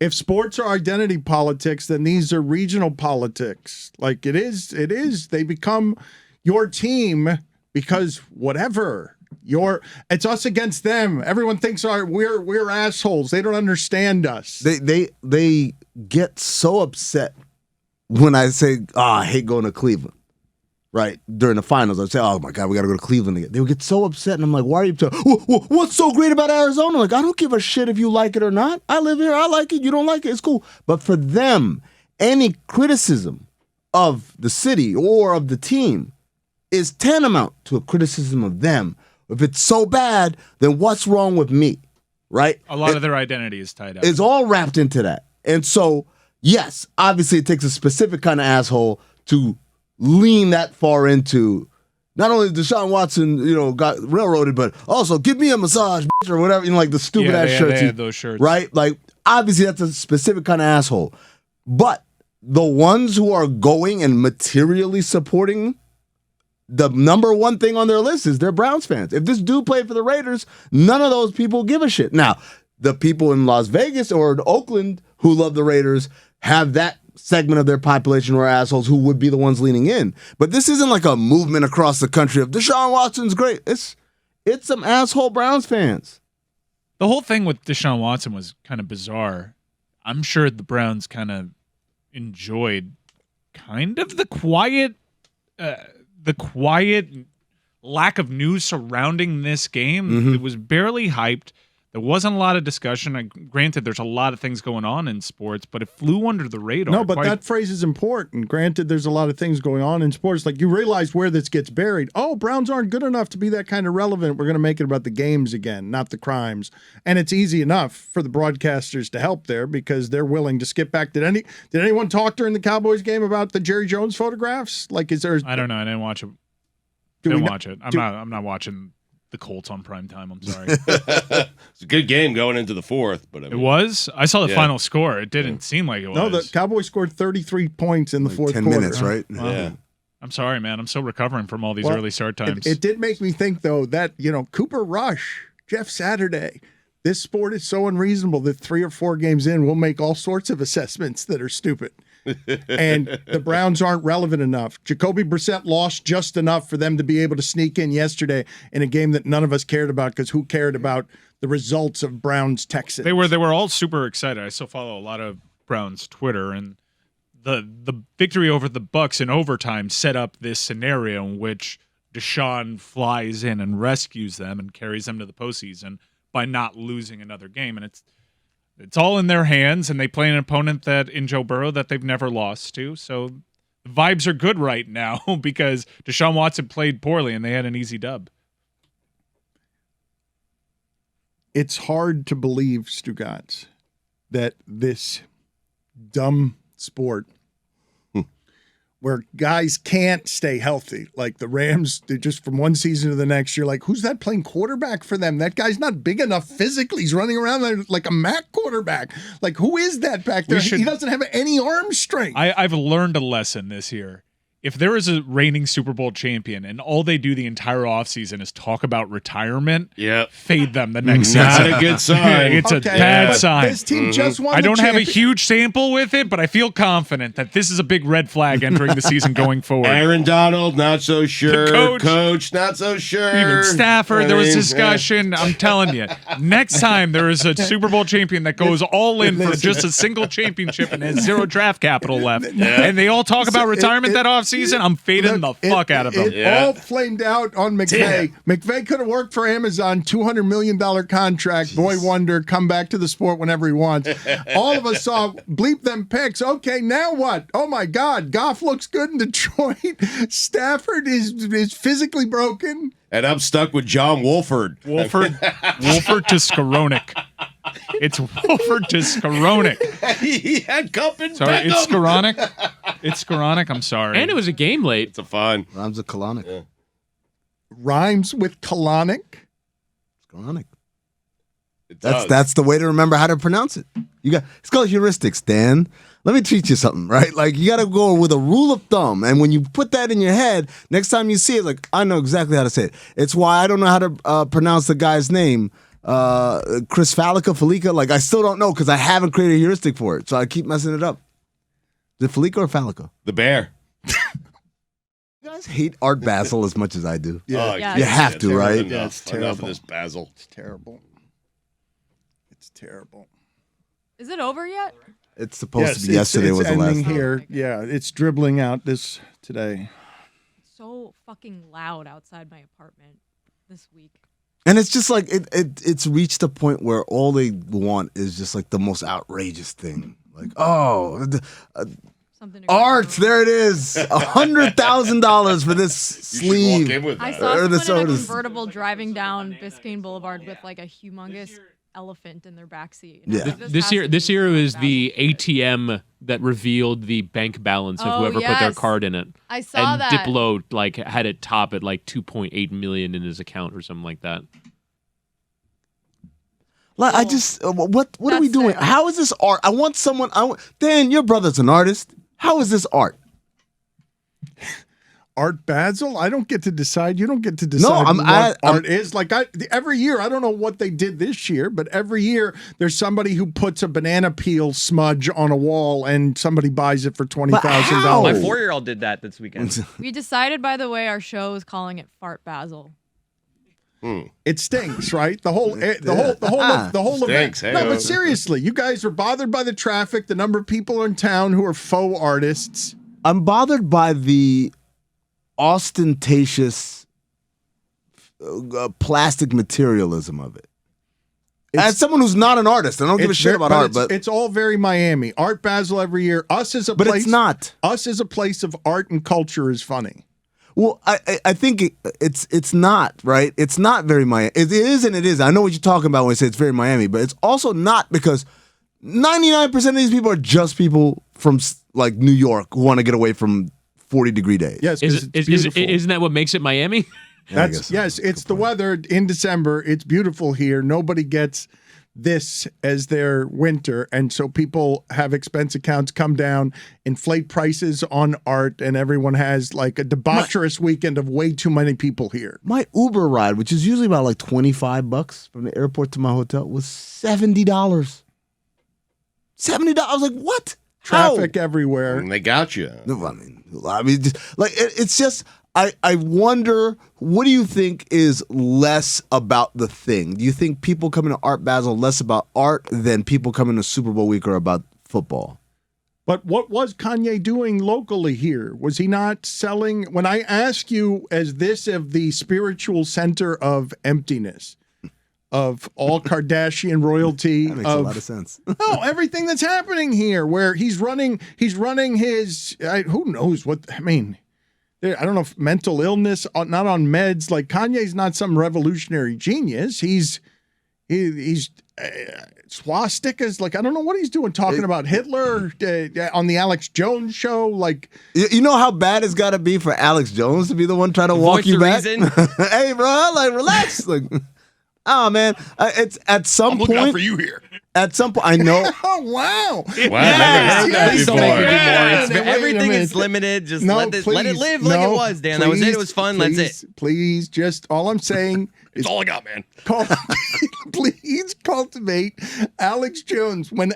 If sports are identity politics, then these are regional politics. Like it is. They become your team because whatever. It's us against them. Everyone thinks we're assholes. They don't understand us. They get so upset when I say, I hate going to Cleveland. Right during the finals, I'd say, "Oh my God, we got to go to Cleveland again." They would get so upset, and I'm like, "Why are you? What's so great about Arizona?" Like, I don't give a shit if you like it or not. I live here. I like it. You don't like it. It's cool. But for them, any criticism of the city or of the team is tantamount to a criticism of them. If it's so bad, then what's wrong with me? right? A lot of their identity is tied up. It's all wrapped into that. And so, yes, obviously it takes a specific kind of asshole to lean that far into not only Deshaun Watson, got railroaded, but also give me a massage, bitch, or whatever, like the stupid ass shirts. They had those shirts. Right? Like, obviously that's a specific kind of asshole. But the ones who are going and materially supporting, the number one thing on their list is they're Browns fans. If this dude played for the Raiders, none of those people give a shit. Now, the people in Las Vegas or Oakland who love the Raiders have that segment of their population who are assholes who would be the ones leaning in. But this isn't like a movement across the country of Deshaun Watson's great. It's some asshole Browns fans. The whole thing with Deshaun Watson was kind of bizarre. I'm sure the Browns kind of enjoyed kind of the quiet lack of news surrounding this game. Mm-hmm. It was barely hyped. There wasn't a lot of discussion. Granted, there's a lot of things going on in sports, but it flew under the radar. No, but that phrase is important. Granted, there's a lot of things going on in sports. Like, you realize where this gets buried. Oh, Browns aren't good enough to be that kind of relevant. We're going to make it about the games again, not the crimes. And it's easy enough for the broadcasters to help there because they're willing to skip back. Did anyone talk during the Cowboys game about the Jerry Jones photographs? Like, is there? I don't know. I didn't watch it. Didn't watch it. I'm not watching the Colts on prime time. I'm sorry. It's a good game going into the fourth, but it was. I saw the final score. It didn't seem like it was. No, the Cowboys scored 33 points in the fourth 10 quarter. minutes, right? Yeah. I'm sorry, man. I'm still recovering from all these early start times. It did make me think, though, that, Cooper Rush, Jeff Saturday, this sport is so unreasonable that 3 or 4 games in, we'll make all sorts of assessments that are stupid. And the Browns aren't relevant enough. Jacoby Brissett lost just enough for them to be able to sneak in yesterday in a game that none of us cared about, because who cared about the results of Browns-Texans? They were all super excited. I still follow a lot of Browns Twitter, and the victory over the Bucs in overtime set up this scenario in which Deshaun flies in and rescues them and carries them to the postseason by not losing another game. And it's all in their hands, and they play an opponent that in Joe Burrow that they've never lost to. So the vibes are good right now because Deshaun Watson played poorly and they had an easy dub. It's hard to believe, Stugotz, that this dumb sport where guys can't stay healthy, like the Rams, they're just from one season to the next, you're like, who's that playing quarterback for them? That guy's not big enough physically. He's running around like a Mac quarterback. Like, who is that back there? He doesn't have any arm strength. I've learned a lesson this year. If there is a reigning Super Bowl champion and all they do the entire offseason is talk about retirement, fade them the next season. Not a good sign. It's a bad sign. This team just won I don't the have a huge sample with it, but I feel confident that this is a big red flag entering the season going forward. Aaron Donald, not so sure. The coach, not so sure. Even Stafford, there was discussion. I'm telling you, next time there is a Super Bowl champion that goes all in for just a single championship and has zero draft capital left, and they all talk about retirement that offseason, I'm fading the fuck out of them. It all flamed out on McVay. McVay could have worked for Amazon, $200 million contract, boy wonder, come back to the sport whenever he wants. All of us saw bleep them picks. Okay, now what? Oh my God, Goff looks good in Detroit. Stafford is physically broken. And I'm stuck with John Wolford. Wolford to Skowronek. It's Wolford to Skowronek. He had Cup and Sorry, Beckham. it's Skowronek. It's Skowronek. I'm sorry. And it was a game late. It's a fun. Rhymes with colonic. Yeah. Rhymes with colonic. Colonic. It does. That's the way to remember how to pronounce it. It's called heuristics, Dan. Let me teach you something, right? Like, you got to go with a rule of thumb, and when you put that in your head, next time you see it, like, I know exactly how to say it. It's why I don't know how to pronounce the guy's name, Chris Falica. Like, I still don't know because I haven't created a heuristic for it, so I keep messing it up. Is it Falica or Falica? The Bear. You guys hate Art Basel as much as I do. Yeah. Yeah. You have to, right? Enough. Yeah, it's Enough of terrible. this Basel. It's terrible. It's terrible. Is it over yet? It's supposed to be yesterday was the last. ending time. here. Oh, okay. Yeah, it's dribbling out this today. So fucking loud outside my apartment this week. And it's just like it's reached a point where all they want is just like the most outrageous thing. Like, Something to art, go there it is. $100,000 for this You should walk sleeve. in with I that. saw Or the someone in a sodas. convertible driving down Biscayne Boulevard with like a humongous elephant in their backseat. Yeah. This year it was the ATM that revealed the bank balance of whoever put their yes. card in it. I saw and that. Diplo had it top at 2.8 million in his account or something like that. Like, I just, what are we That's doing? it. How is this art? Dan, your brother's an artist. How is this art? Art Basel? I don't get to decide. You don't get to decide what art is. Like every year, I don't know what they did this year, but every year there's somebody who puts a banana peel smudge on a wall and somebody buys it for $20,000. My 4-year-old did that this weekend. We decided, by the way, our show is calling it Fart Basil. It stinks, right? The whole event. Stinks, No, but seriously, you guys are bothered by the traffic, the number of people in town who are faux artists. I'm bothered by the ostentatious plastic materialism of it. As someone who's not an artist, I don't give a shit about art, but it's all very Miami. Art Basel every year. Us as a but place, it's not. Us as a place of art and culture is funny. Well, I think it's not, right? It's not very Miami. It is and it is. I know what you're talking about when you say it's very Miami, but it's also not because 99% of these people are just people from like New York who want to get away from 40-degree days. Yes, it's beautiful. Isn't that what makes it Miami? It's the weather in December. It's beautiful here. Nobody gets this as their winter, and so people have expense accounts come down, inflate prices on art, and everyone has like a debaucherous weekend of way too many people here. My Uber ride, which is usually about like $25 from the airport to my hotel, was $70. $70. I was like, what? Traffic everywhere. And they got you. No, I mean, just, like it's just. I wonder, what do you think is less about the thing? Do you think people coming to Art Basel less about art than people coming to Super Bowl week are about football? But what was Kanye doing locally here? Was he not selling? When I ask you, as this of the spiritual center of emptiness, of all Kardashian royalty, That makes a lot of sense. no, everything that's happening here, where he's running his, who knows what, I mean, I don't know if mental illness, not on meds. Like Kanye's not some revolutionary genius. He's swastikas. Like I don't know what he's doing, talking about Hitler on the Alex Jones show. Like You know how bad it's got to be for Alex Jones to be the one trying to walk Voice you of back? reason. Hey, bro, like relax. Like, oh man, it's at some Looking out point. for you here. At some point, I know. oh wow, Wow, never heard that Please don't before. make me do more. Yeah, wait a Everything minute. is limited. Just No, let it please, live like it no, was, Dan. That was it. It was fun. Please, That's it. Please, just all I'm saying is That's all I got, man. please cultivate Alex Jones. When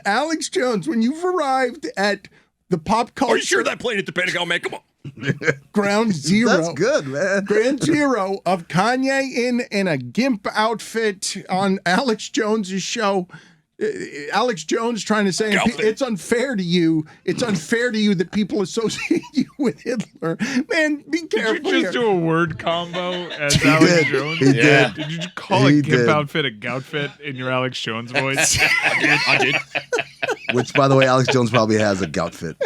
you've arrived at the pop culture Are you sure that plane hit the Pentagon, man? Come on. ground zero. That's good, man. Ground zero of Kanye in a gimp outfit on Alex Jones's show. Alex Jones trying to say it's unfair to you. It's unfair to you that people associate you with Hitler. Man, be careful. Did you just here. do a word combo as Alex Jones? He did. Did you just call He a gimp did. outfit a goutfit in your Alex Jones voice? I did. Which, by the way, Alex Jones probably has a gout fit.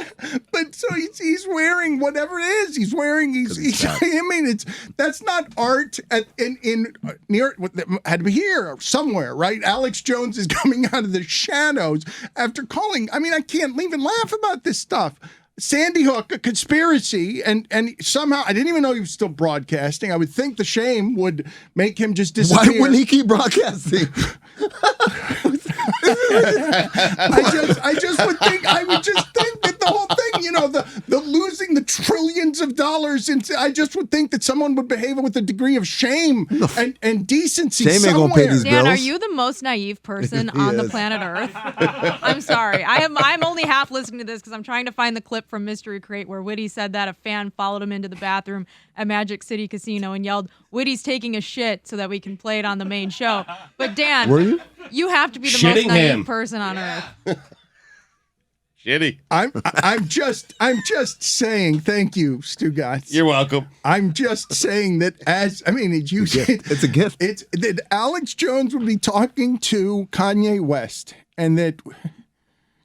But so he's wearing whatever it is. He's wearing. I mean, that's not art. In near had to be here somewhere, right? Alex Jones is coming out of the shadows after calling. I mean, I can't even laugh about this stuff. Sandy Hook, a conspiracy, and somehow I didn't even know he was still broadcasting. I would think the shame would make him just disappear. Why wouldn't he keep broadcasting? I would just think that the whole thing, you know, the losing the trillions of dollars, and I just would think that someone would behave with a degree of shame and decency. Shame ain't gonna pay these Dan, are bills. you the most naive person on the planet Earth? I'm sorry. I'm only half listening to this because I'm trying to find the clip from Mystery Crate where Whitty said that a fan followed him into the bathroom at Magic City Casino and yelled, "Whitty's taking a shit," so that we can play it on the main show. But Dan, Were you? You have to be the Shitting most naive him. person on earth. Shitty. I'm just saying. Thank you, Stugotz. You're welcome. I'm just saying that it's It's a gift. It's that Alex Jones would be talking to Kanye West, and that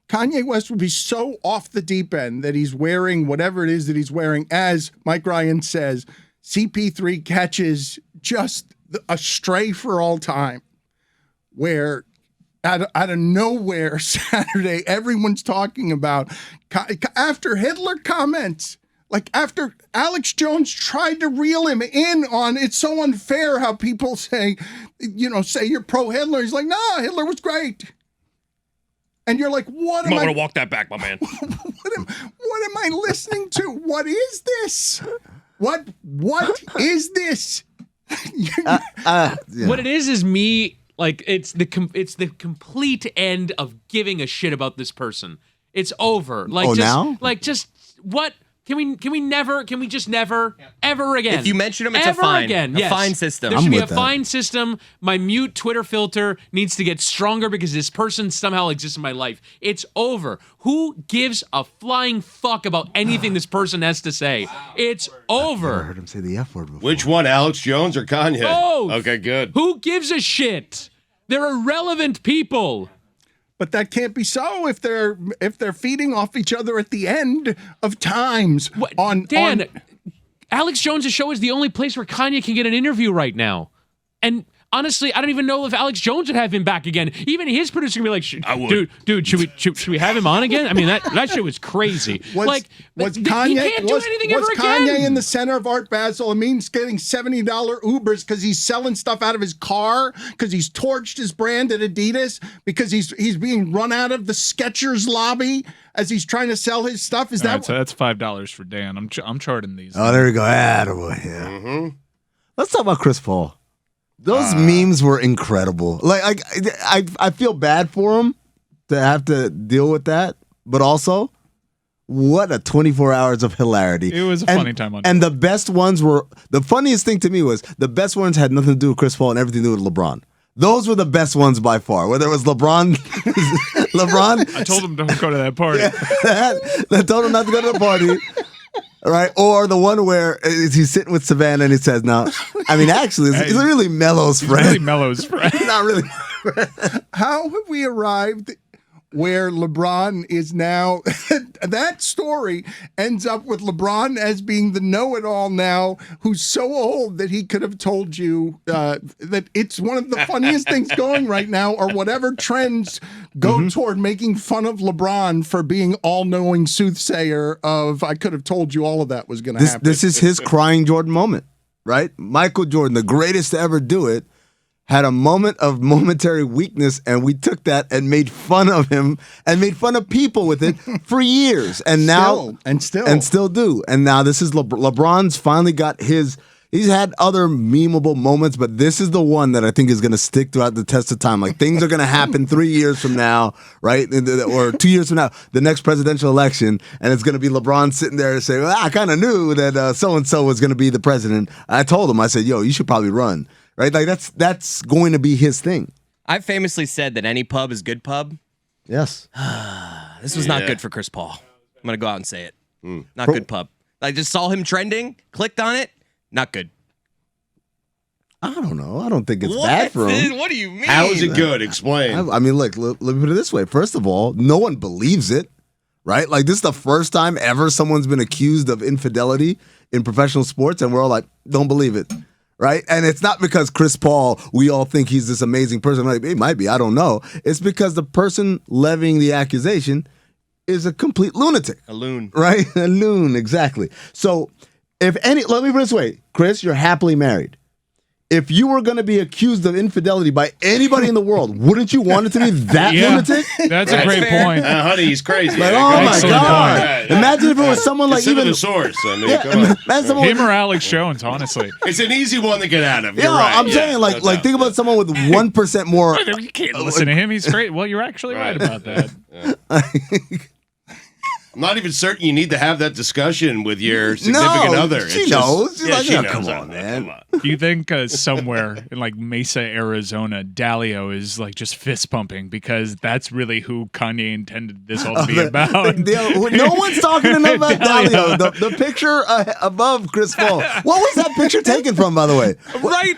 Kanye West would be so off the deep end that he's wearing whatever it is that he's wearing. As Mike Ryan says, CP3 catches just a stray for all time, where out of nowhere Saturday, everyone's talking about after Hitler comments, like after Alex Jones tried to reel him in on it's so unfair how people say you're pro Hitler. He's like, no, Hitler was great. And you're like, what am I? I'm going to walk that back, my man. what am I listening to? What is this? What is this? What it is me, like, it's the complete end of giving a shit about this person. It's over. Like, what? Can we just never, ever again? If you mention him, it's a fine. Again, a fine system. There should be a that. fine system. My mute Twitter filter needs to get stronger because this person somehow exists in my life. It's over. Who gives a flying fuck about anything this person has to say? It's over. I heard him say the F word before. Which one, Alex Jones or Kanye? Both. Okay, good. Who gives a shit? They're irrelevant people. But that can't be so if they're feeding off each other at the end of times. Dan, Alex Jones' show is the only place where Kanye can get an interview right now. And honestly, I don't even know if Alex Jones would have him back again. Even his producer can be like, I would. dude, should we have him on again? I mean, that shit was crazy. Was Kanye, he can't do anything ever Kanye again. in the center of Art Basel? It means getting $70 Ubers because he's selling stuff out of his car, because he's torched his brand at Adidas, because he's being run out of the Skechers lobby as he's trying to sell his stuff. Is that so that's $5 for Dan. I'm charting these. Oh, there we go. Attaboy. Yeah. Mm-hmm. Let's talk about Chris Paul. Those memes were incredible. Like I feel bad for him to have to deal with that, but also what a 24 hours of hilarity. It was a funny time on And the best ones were, the funniest thing to me was the best ones had nothing to do with Chris Paul and everything to do with LeBron. Those were the best ones by far. Whether it was LeBron, I told him don't go to that party. I told him not to go to the party. Right, or the one where he's sitting with Savannah and he says, "No, I mean, actually, it's really Melo's friend. Really Melo's friend. Not really." How have we arrived where LeBron is now? That story ends up with LeBron as being the know-it-all now, who's so old that he could have told you that it's one of the funniest things going right now, or whatever trends go toward making fun of LeBron for being all-knowing soothsayer of, I could have told you all of that was going to happen. This is his crying Jordan moment, right? Michael Jordan, the greatest to ever do it, had a moment of momentary weakness, and we took that and made fun of him and made fun of people with it for years. And now, still do. And now this is LeBron's finally got his. He's had other memeable moments, but this is the one that I think is going to stick throughout the test of time. Like, things are going to happen 3 years from now, right? Or 2 years from now, the next presidential election, and it's going to be LeBron sitting there and say, well, I kind of knew that so-and-so was going to be the president. I told him, I said, yo, you should probably run. Right, like that's going to be his thing. I've famously said that any pub is good pub. Yes. This was not good for Chris Paul. I'm gonna go out and say it. Not good pub. I just saw him trending, clicked on it. Not good. I don't know. I don't think it's bad for him. What do you mean? How is it good? Explain. I mean, look, let me put it this way. First of all, no one believes it, right? Like, this is the first time ever someone's been accused of infidelity in professional sports, and we're all like, don't believe it. Right? And it's not because Chris Paul, we all think he's this amazing person. Like, it might be, I don't know. It's because the person levying the accusation is a complete lunatic. A loon. Right? A loon, exactly. So, let me put it this way. Chris, you're happily married. If you were going to be accused of infidelity by anybody in the world, wouldn't you want it to be that lunatic? That's a great point. Honey, he's crazy. Like, oh my Excellent God. point. Imagine if it was someone like Even even the source. I mean, come on. imagine someone Him or Alex Jones, honestly. It's an easy one to get out of. You're Yeah, right. I'm saying like think about someone with 1% more. You can't listen to him. He's great. Well, you're actually right about that. I'm not even certain you need to have that discussion with your significant other. She It's knows. Just, She's like, she come knows. on, man. Do you think somewhere in like Mesa, Arizona, Dalio is like just fist pumping because that's really who Kanye intended this all to be about? No one's talking enough about Dalio. The picture above Chris Paul. What was that picture taken from, by the way? Right.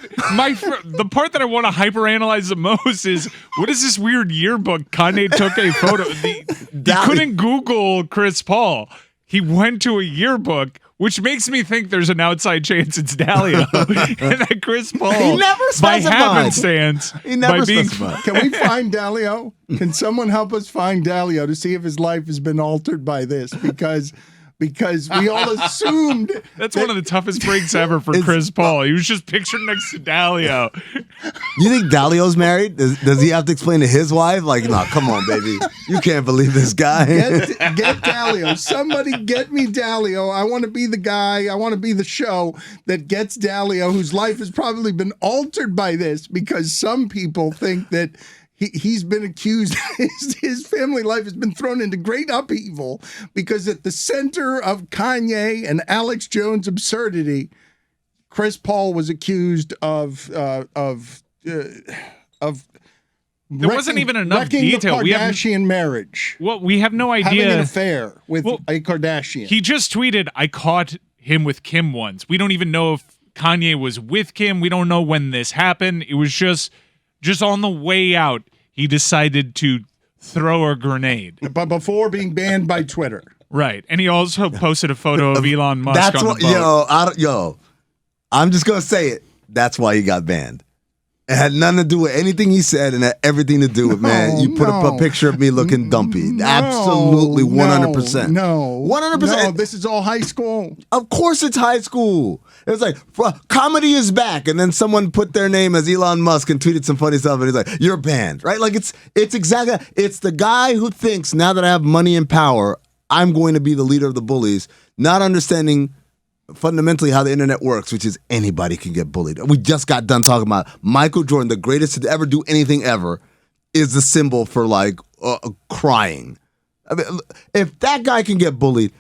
The part that I want to hyperanalyze the most is what is this weird yearbook Kanye took a photo? You couldn't Google Chris Paul. he went to a yearbook, which makes me think there's an outside chance it's Dalio. And that Chris Paul, He never by specified. happenstance, He never by being specified. Can we find Dalio? Can someone help us find Dalio to see if his life has been altered by this? Because we all assumed That's one of the toughest breaks ever for Chris Paul. He was just pictured next to Dalio. You think Dalio's married? Does he have to explain to his wife? Like, no, come on, baby. You can't believe this guy. get Dalio. Somebody get me Dalio. I want to be the guy. I want to be the show that gets Dalio, whose life has probably been altered by this, because some people think that he's been accused. His family life has been thrown into great upheaval because at the center of Kanye and Alex Jones' absurdity, Chris Paul was accused of There wasn't even enough wrecking detail. The Kardashian marriage. Well, we have no idea. Having an affair with a Kardashian. He just tweeted, I caught him with Kim once. We don't even know if Kanye was with Kim. We don't know when this happened. It was just on the way out, he decided to throw a grenade. But before being banned by Twitter. Right. And he also posted a photo of Elon Musk That's on what, the boat. I'm just going to say it. That's why he got banned. It had nothing to do with anything he said and had everything to do with, man, you put up a picture of me looking dumpy. Absolutely, 100%. No. 100%. No, this is all high school. Of course it's high school. It was like, comedy is back. And then someone put their name as Elon Musk and tweeted some funny stuff. And he's like, you're banned, right? Like, it's exactly, it's the guy who thinks now that I have money and power, I'm going to be the leader of the bullies, not understanding fundamentally how the internet works, which is anybody can get bullied. We just got done talking about Michael Jordan, the greatest to ever do anything ever, is the symbol for like crying. I mean, if that guy can get bullied,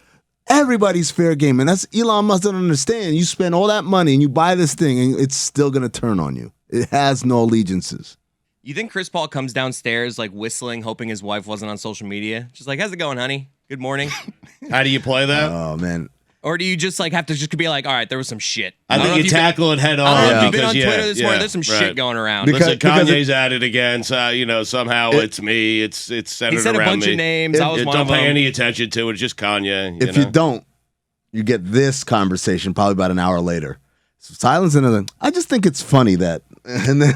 everybody's fair game. And that's Elon Musk doesn't understand. You spend all that money and you buy this thing and it's still going to turn on you. It has no allegiances. You think Chris Paul comes downstairs like whistling, hoping his wife wasn't on social media? Just like, how's it going, honey? Good morning. How do you play that? Oh, man. Or do you just like have to just be like, all right, there was some shit? I think you tackle it head on. I don't know if you've been because, on Twitter this morning. There's some shit going around. Listen, Kanye's at it again. So, somehow it's me. It's centered He said a around bunch me. of names. I was one Don't of pay them. any attention to it. It's just Kanye. If you don't, you get this conversation probably about an hour later. Silence and then I just think it's funny that, and then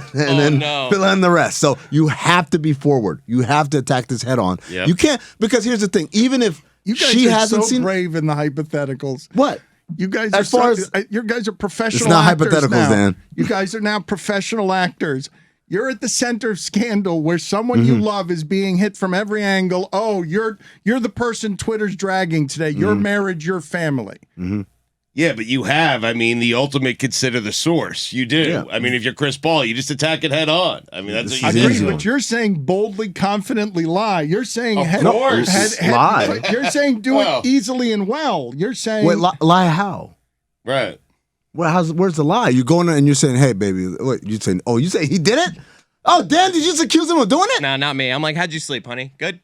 fill in the rest. So you have to be forward. You have to attack this head on. Yep. You can't, because here's the thing. Even if You guys she are hasn't so seen brave in the hypotheticals. what. You guys As are far you guys are professional It's not actors hypotheticals, now. Dan. You guys are now professional actors. You're at the center of scandal where someone you love is being hit from every angle. Oh, you're the person Twitter's dragging today. Your marriage, your family. Yeah, but you have, the ultimate consider the source. You do. Yeah. If you're Chris Paul, you just attack it head on. That's This what is you do. easy. But you're saying boldly, confidently lie. You're saying Of course. Lie. You're saying do Well. it easily and well. You're saying Wait, lie how? Right. Well, where's the lie? You going and you're saying, hey, baby, what you saying? Oh, you say he did it? Oh, Dan, did you just accuse him of doing it? No, not me. I'm like, how'd you sleep, honey? Good.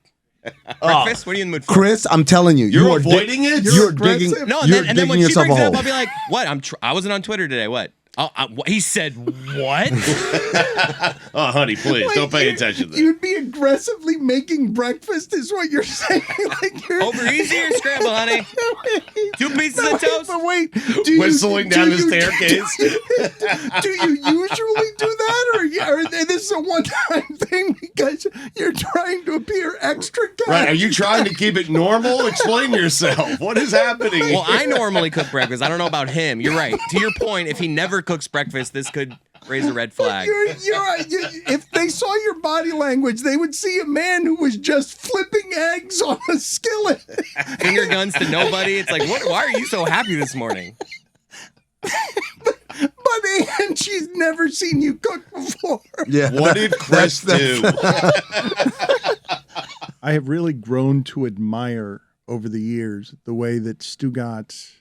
Breakfast? What are you in the mood for? Chris, I'm telling you, You're you are avoiding it? You're aggressive. digging. No, you're and then when digging she yourself brings a it up, hole. I'll be like, what? I wasn't on Twitter today. What? He said what? Oh, honey, please, Wait, don't pay attention to that. You'd be aggressively making breakfast, is what you're saying. Like you're Over easy or scramble, honey? 2 pieces of toast? But wait, do Whistling down the staircase. Do you usually do that, or this is a one-time thing because you're trying to appear extra casual? Right? Are you trying to keep it normal? Explain yourself. What is happening? Well, I normally cook breakfast. I don't know about him. You're right. To your point, if he never cooks breakfast, this could raise a red flag. If they saw your body language, they would see a man who was just flipping eggs on a skillet. Finger guns to nobody. It's like, why are you so happy this morning? But Angie's never seen you cook before. Yeah. What did Chris do? I have really grown to admire over the years the way that Stugotz,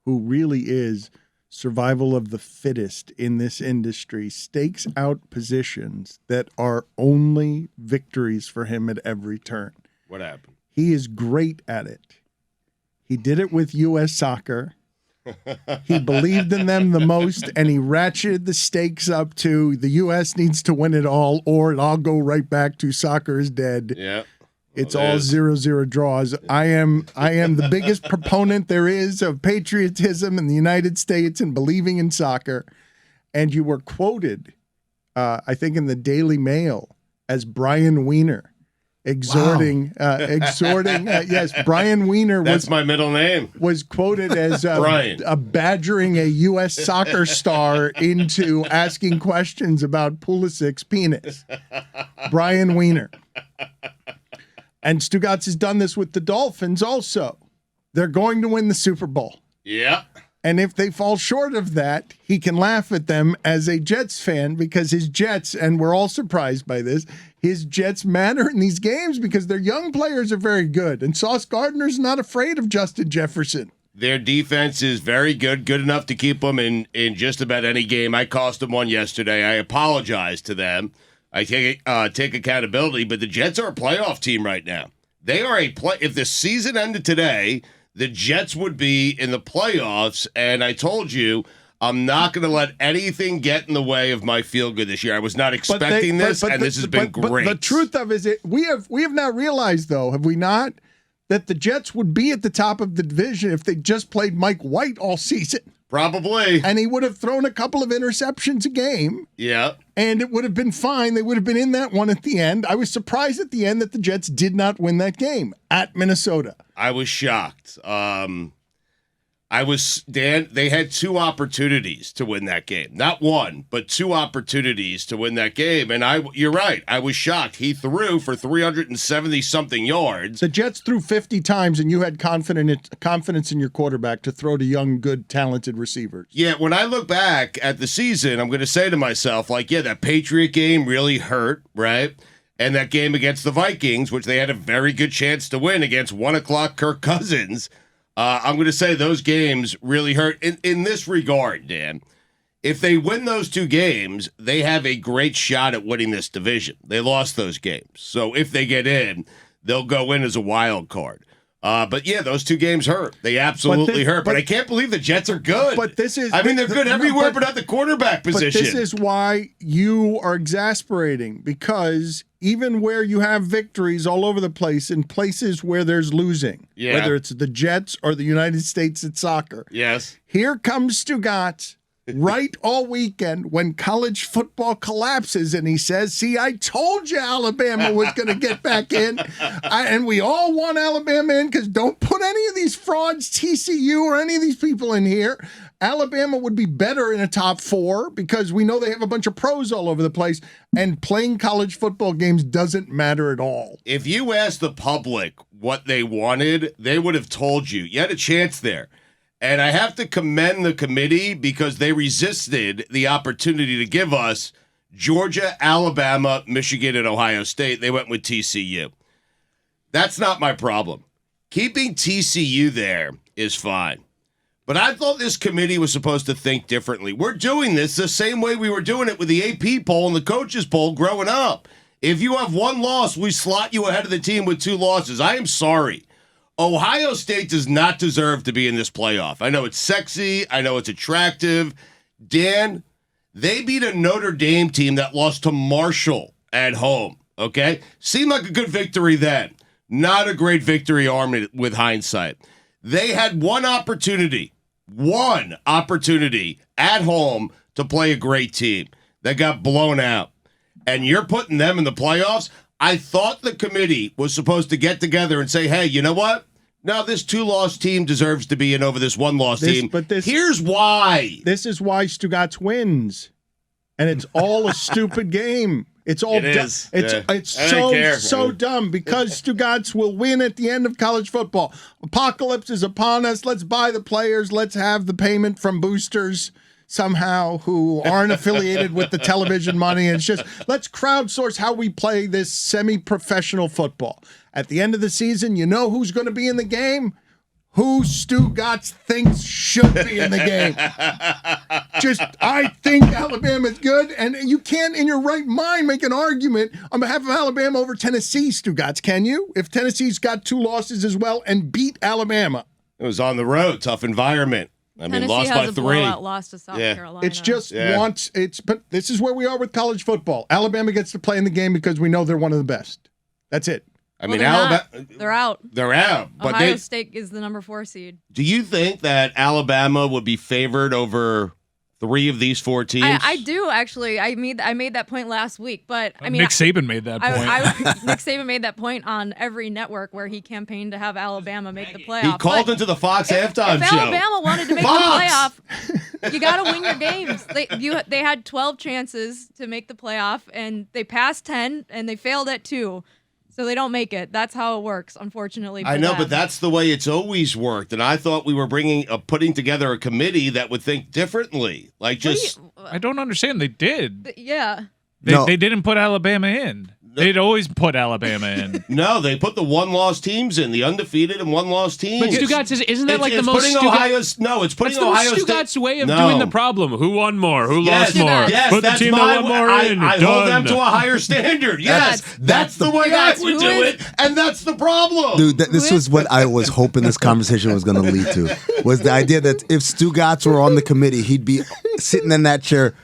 who really is survival of the fittest in this industry, stakes out positions that are only victories for him at every turn. What happened? He is great at it. He did it with U.S. Soccer. He believed in them the most, and he ratcheted the stakes up to the U.S. needs to win it all, or I'll go right back to soccer is dead. Yeah. It's all 0-0 draws. I am the biggest proponent there is of patriotism in the United States and believing in soccer. And you were quoted, I think, in the Daily Mail as Brian Wiener. Exhorting. Yes, Brian Wiener That's my middle name. Was quoted as Brian. Badgering a U.S. soccer star into asking questions about Pulisic's penis. Brian Wiener. And Stugotz has done this with the Dolphins also. They're going to win the Super Bowl. Yeah. And if they fall short of that, he can laugh at them as a Jets fan because his Jets, and we're all surprised by this, his Jets matter in these games because their young players are very good. And Sauce Gardner's not afraid of Justin Jefferson. Their defense is very good enough to keep them in just about any game. I cost them one yesterday. I apologize to them. I take accountability, but the Jets are a playoff team right now. They are if the season ended today, the Jets would be in the playoffs, and I told you I'm not going to let anything get in the way of my feel good this year. I was not expecting this, and this has been great. But the truth of it is, we have not realized, though, have we not, that the Jets would be at the top of the division if they just played Mike White all season. Probably. And he would have thrown a couple of interceptions a game. Yeah. And it would have been fine. They would have been in that one at the end. I was surprised at the end that the Jets did not win that game at Minnesota. I was shocked. Dan, they had two opportunities to win that game. Not one, but two opportunities to win that game. And you're right. I was shocked. He threw for 370-something yards. The Jets threw 50 times, and you had confidence in your quarterback to throw to young, good, talented receivers. Yeah, when I look back at the season, I'm going to say to myself, that Patriot game really hurt, right? And that game against the Vikings, which they had a very good chance to win against 1 o'clock Kirk Cousins, I'm going to say those games really hurt. In this regard, Dan, if they win those two games, they have a great shot at winning this division. They lost those games. So if they get in, they'll go in as a wild card. But yeah, those two games hurt. They absolutely hurt. But I can't believe the Jets are good. But this is, they're good everywhere, but at the quarterback position. But this is why you are exasperating, because even where you have victories all over the place, in places where there's losing, whether it's the Jets or the United States at soccer. Yes. Here comes Stugotz right all weekend when college football collapses, and he says, see, I told you Alabama was going to get back in, and we all want Alabama in, because don't put any of these frauds, TCU or any of these people in here. Alabama would be better in a top 4 because we know they have a bunch of pros all over the place, and playing college football games doesn't matter at all. If you asked the public what they wanted, they would have told you. You had a chance there. And I have to commend the committee because they resisted the opportunity to give us Georgia, Alabama, Michigan, and Ohio State. They went with TCU. That's not my problem. Keeping TCU there is fine. But I thought this committee was supposed to think differently. We're doing this the same way we were doing it with the AP poll and the coaches poll growing up. If you have one loss, we slot you ahead of the team with 2 losses. I am sorry. Ohio State does not deserve to be in this playoff. I know it's sexy. I know it's attractive. Dan, they beat a Notre Dame team that lost to Marshall at home, okay? Seemed like a good victory then. Not a great victory armed with hindsight. They had one opportunity at home to play a great team that got blown out. And you're putting them in the playoffs? I thought the committee was supposed to get together and say, hey, you know what? No, this 2-loss team deserves to be in over this 1-loss team. But here's why. This is why Stugotz wins. And it's all a stupid game. It's all It's so dumb because Stugotz will win at the end of college football. Apocalypse is upon us. Let's buy the players. Let's have the payment from boosters somehow who aren't affiliated with the television money. And it's just, let's crowdsource how we play this semi-professional football. At the end of the season, you know who's going to be in the game? Who Stugotz thinks should be in the game. I think Alabama's good, and you can't, in your right mind, make an argument on behalf of Alabama over Tennessee, Stugotz, can you? If Tennessee's got 2 losses as well and beat Alabama. It was on the road, tough environment. Tennessee lost has by a 3. blowout loss to South Carolina. It's just but this is where we are with college football. Alabama gets to play in the game because we know they're one of the best. That's it. I Well, mean, they're Alabama. not. They're out. They're out. But Ohio State is the number 4 seed. do you think that Alabama would be favored over 3 of these 4 teams? I do actually. I made that point last week, but I mean, Nick Saban made that point. Nick Saban made that point on every network where he campaigned to have Alabama make the playoff. He called But into the Fox halftime if show. Alabama wanted to make Fox! the playoff, you got to win your games. They had 12 chances to make the playoff, and they passed 10, and they failed at 2. So they don't make it. That's how it works, unfortunately. I for know, them. but that's the way it's always worked. And I thought we were putting together a committee that would think differently. Like just I don't understand. They did. Yeah. They didn't put Alabama in. They'd always put Alabama in. no, they put the 1-loss teams in, the undefeated and 1-loss teams. But Stugotz, isn't that like the it's most putting Ohio's? No, it's putting That's the Ohio Stugotz State. way of No. doing the problem. Who won more? Who Yes, lost more? yes, Put the that's team my that won more I, in. I hold Done. them to a higher standard. Yes, that's the way I would do it, and that's the problem. Dude, this was what I was hoping this conversation was going to lead to. Was the idea that if Stugotz were on the committee, he'd be sitting in that chair,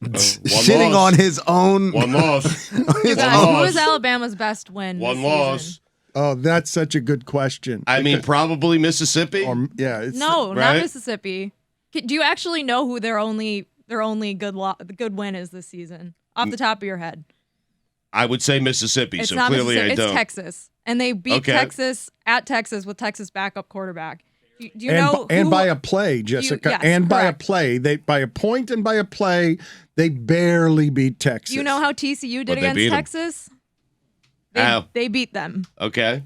shitting loss. on his own. 1 loss. You guys, who was Alabama's best win? 1 this loss. season? Oh, that's such a good question. I mean, probably Mississippi. Yeah, it's No, right? not Mississippi. Do you actually know who their only good win is this season off the top of your head? I would say Mississippi. It's So not clearly, Mississippi. I don't. It's Texas, and they beat Okay. Texas at Texas with Texas backup quarterback. Do you and, know? and who- by a play, Jessica, yes, and by a correct. play, they by a point and by a play, they barely beat Texas. Do you know how TCU did But they beat against 'em. Texas? How? They beat them. Okay.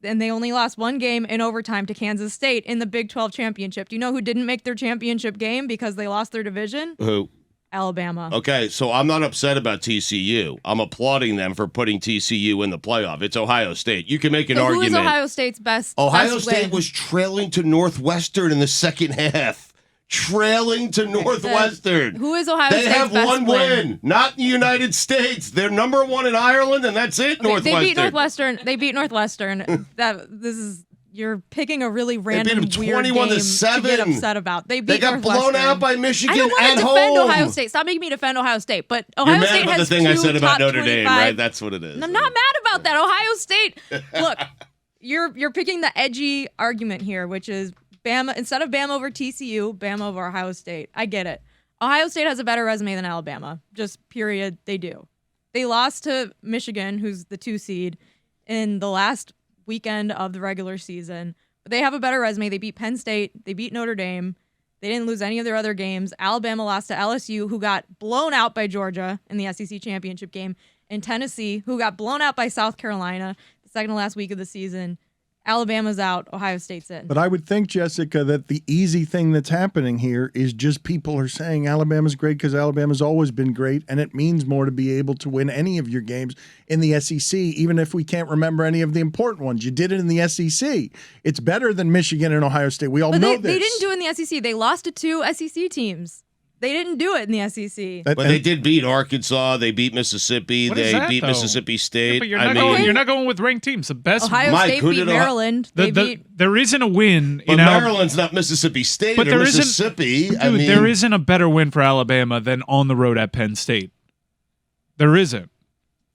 And they only lost 1 game in overtime to Kansas State in the Big 12 championship. Do you know who didn't make their championship game because they lost their division? Who? Alabama. Okay, so I'm not upset about TCU. I'm applauding them for putting TCU in the playoff. It's Ohio State. You can make an So who argument. is Ohio State's best? Ohio best State win? was trailing to Northwestern in the second half. Trailing to Northwestern. Who is Ohio They State's have best one win, not in the United States. They're number 1 in Ireland, and that's it. Okay, Northwestern. They beat Northwestern. You're picking a really random beat them weird 21 to game 7. to get upset about. They beat They got Northwestern. blown out by Michigan I don't want at to defend home. Ohio State. Stop making me defend Ohio State. But You're Ohio mad State about the has thing I 2 said about top Notre Dame, 25 right? That's what it is. I'm not mad about that. Ohio State. Look, you're picking the edgy argument here, which is Bama instead of Bama over TCU, Bama over Ohio State. I get it. Ohio State has a better resume than Alabama. Just period. They do. They lost to Michigan, who's the 2 seed, in the last weekend of the regular season. But they have a better resume. They beat Penn State. They beat Notre Dame. They didn't lose any of their other games. Alabama lost to LSU, who got blown out by Georgia in the SEC championship game. And Tennessee, who got blown out by South Carolina the second to last week of the season. Alabama's out. Ohio State's in. But I would think, Jessica, that the easy thing that's happening here is just people are saying Alabama's great because Alabama's always been great, and it means more to be able to win any of your games in the SEC, even if we can't remember any of the important ones. You did it in the SEC. It's better than Michigan and Ohio State. We all But know they this. didn't do it in the SEC. They lost to 2 SEC teams. They didn't do it in the SEC. But they did beat Arkansas. They beat Mississippi. What They is that, beat though? Mississippi Yeah, State. but you're I not mean, you're not going with ranked teams. The best Ohio Mike, State who beat did Ohio- Maryland. They beat. there isn't a win but in Maryland's not Mississippi State But or there isn't- Mississippi. I Dude, mean, there isn't a better win for Alabama than on the road at Penn State. There isn't.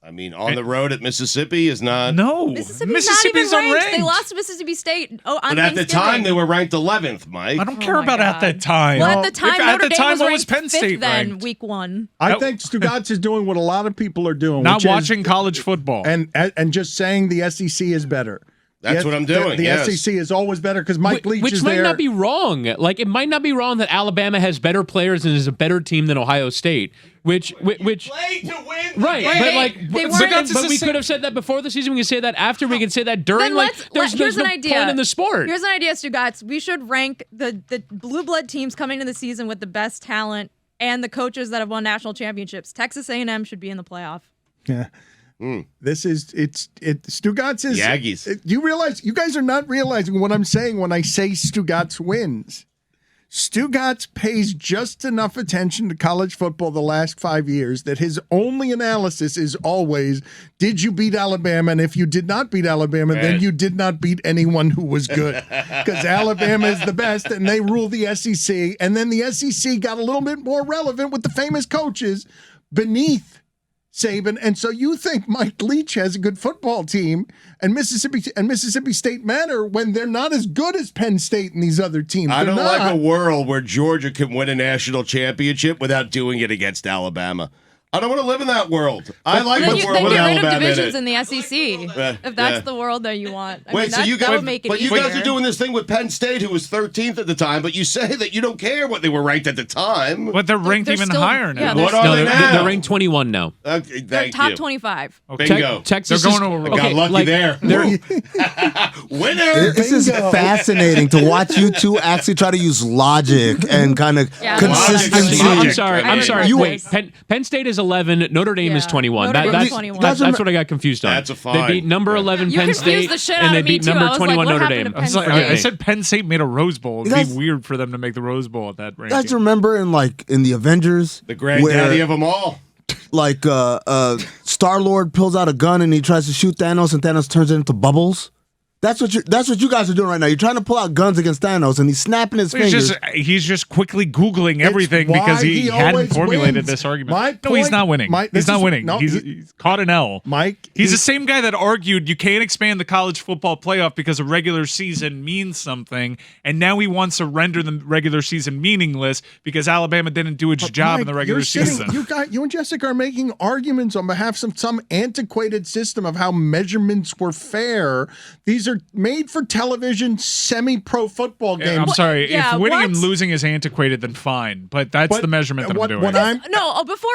I mean, on the road at Mississippi is not. No, Mississippi's not even ranked. unranked. They lost to Mississippi State. Oh, on But at the Thanksgiving. time, they were ranked 11th, Mike. I don't Oh care my about at God. that time. Well, at the time, at Notre the Dame time, was what ranked was Penn 5th State then, ranked? week 1. I think Stugotz is doing what a lot of people are doing. Not which is- watching college football. and just saying the SEC is better. That's what I'm doing, The yes. SEC is always better because Mike Leach Which is might there. not be wrong. Like it might not be wrong that Alabama has better players and is a better team than Ohio State. Which Play to win. right, Wait, but like, they but, weren't- but we could have said that before the season. We can say that after. We can say that during. Then Like, there's here's no an idea. point in the sport. Here's an idea, Stugotz. We should rank the blue blood teams coming into the season with the best talent and the coaches that have won national championships. Texas A&M should be in the playoff. Yeah. This is Stugotz is The Aggies. You realize you guys are not realizing what I'm saying when I say Stugotz wins. Stugotz pays just enough attention to college football the last 5 years that his only analysis is always, did you beat Alabama? And if you did not beat Alabama, then Right. you did not beat anyone who was good. Because Alabama is the best and they rule the SEC. And then the SEC got a little bit more relevant with the famous coaches beneath Saban, and so you think Mike Leach has a good football team and Mississippi State matter when they're not as good as Penn State and these other teams. I They're don't not. like a world where Georgia can win a national championship without doing it against Alabama. I don't want to live in that world. I like Then, the world then with get rid Alabama of divisions in in it. the SEC. Yeah, If that's yeah. the world that you want. I Wait, mean, so you that guys, would make it but you easier. guys are doing this thing with Penn State, who was 13th at the time, but you say that you don't care what they were ranked at the time. But they're ranked they're even still- higher now. yeah, What they're are No, they they're, now? they're ranked 21 now. Okay, They're thank top you. 25. Bingo. Texas They're is- going over. Got okay, lucky like, there. they're- Winner. This is fascinating to watch you two actually try to use logic and kind of Yeah, consistency. logic. I'm sorry. I I'm didn't sorry. like Wait, this. Penn State is 11. Notre Dame is Yeah. 21. Notre Dame is That's 21. that's what I got confused on. That's a They fine. beat number 11 You Penn confused State the shit and out they of me, beat too. I number was like, 21 what Notre happened Dame. to I, was Penn like, State? I said Penn State made a Rose Bowl. It'd You guys- be weird for them to make the Rose Bowl at that You ranking. guys remember in the Avengers, The granddaddy of them all. like Star-Lord pulls out a gun and he tries to shoot Thanos and Thanos turns it into bubbles? That's what you guys are doing right now. You're trying to pull out guns against Thanos and he's snapping his fingers. He's just quickly Googling everything why because he hadn't always formulated wins. this argument. My No, he's point- not winning. this He's not is- winning. no, He's caught an L. Mike, He's the same guy that argued you can't expand the college football playoff because a regular season means something, and now he wants to render the regular season meaningless because Alabama didn't do its job in the Mike, regular you're sitting- season. You and Jessica are making arguments on behalf of some antiquated system of how measurements were fair. These are made for television, semi-pro football I'm games. sorry. Yeah, if winning and what? losing is antiquated, then fine. But that's But the measurement that what I'm doing. I'm No, before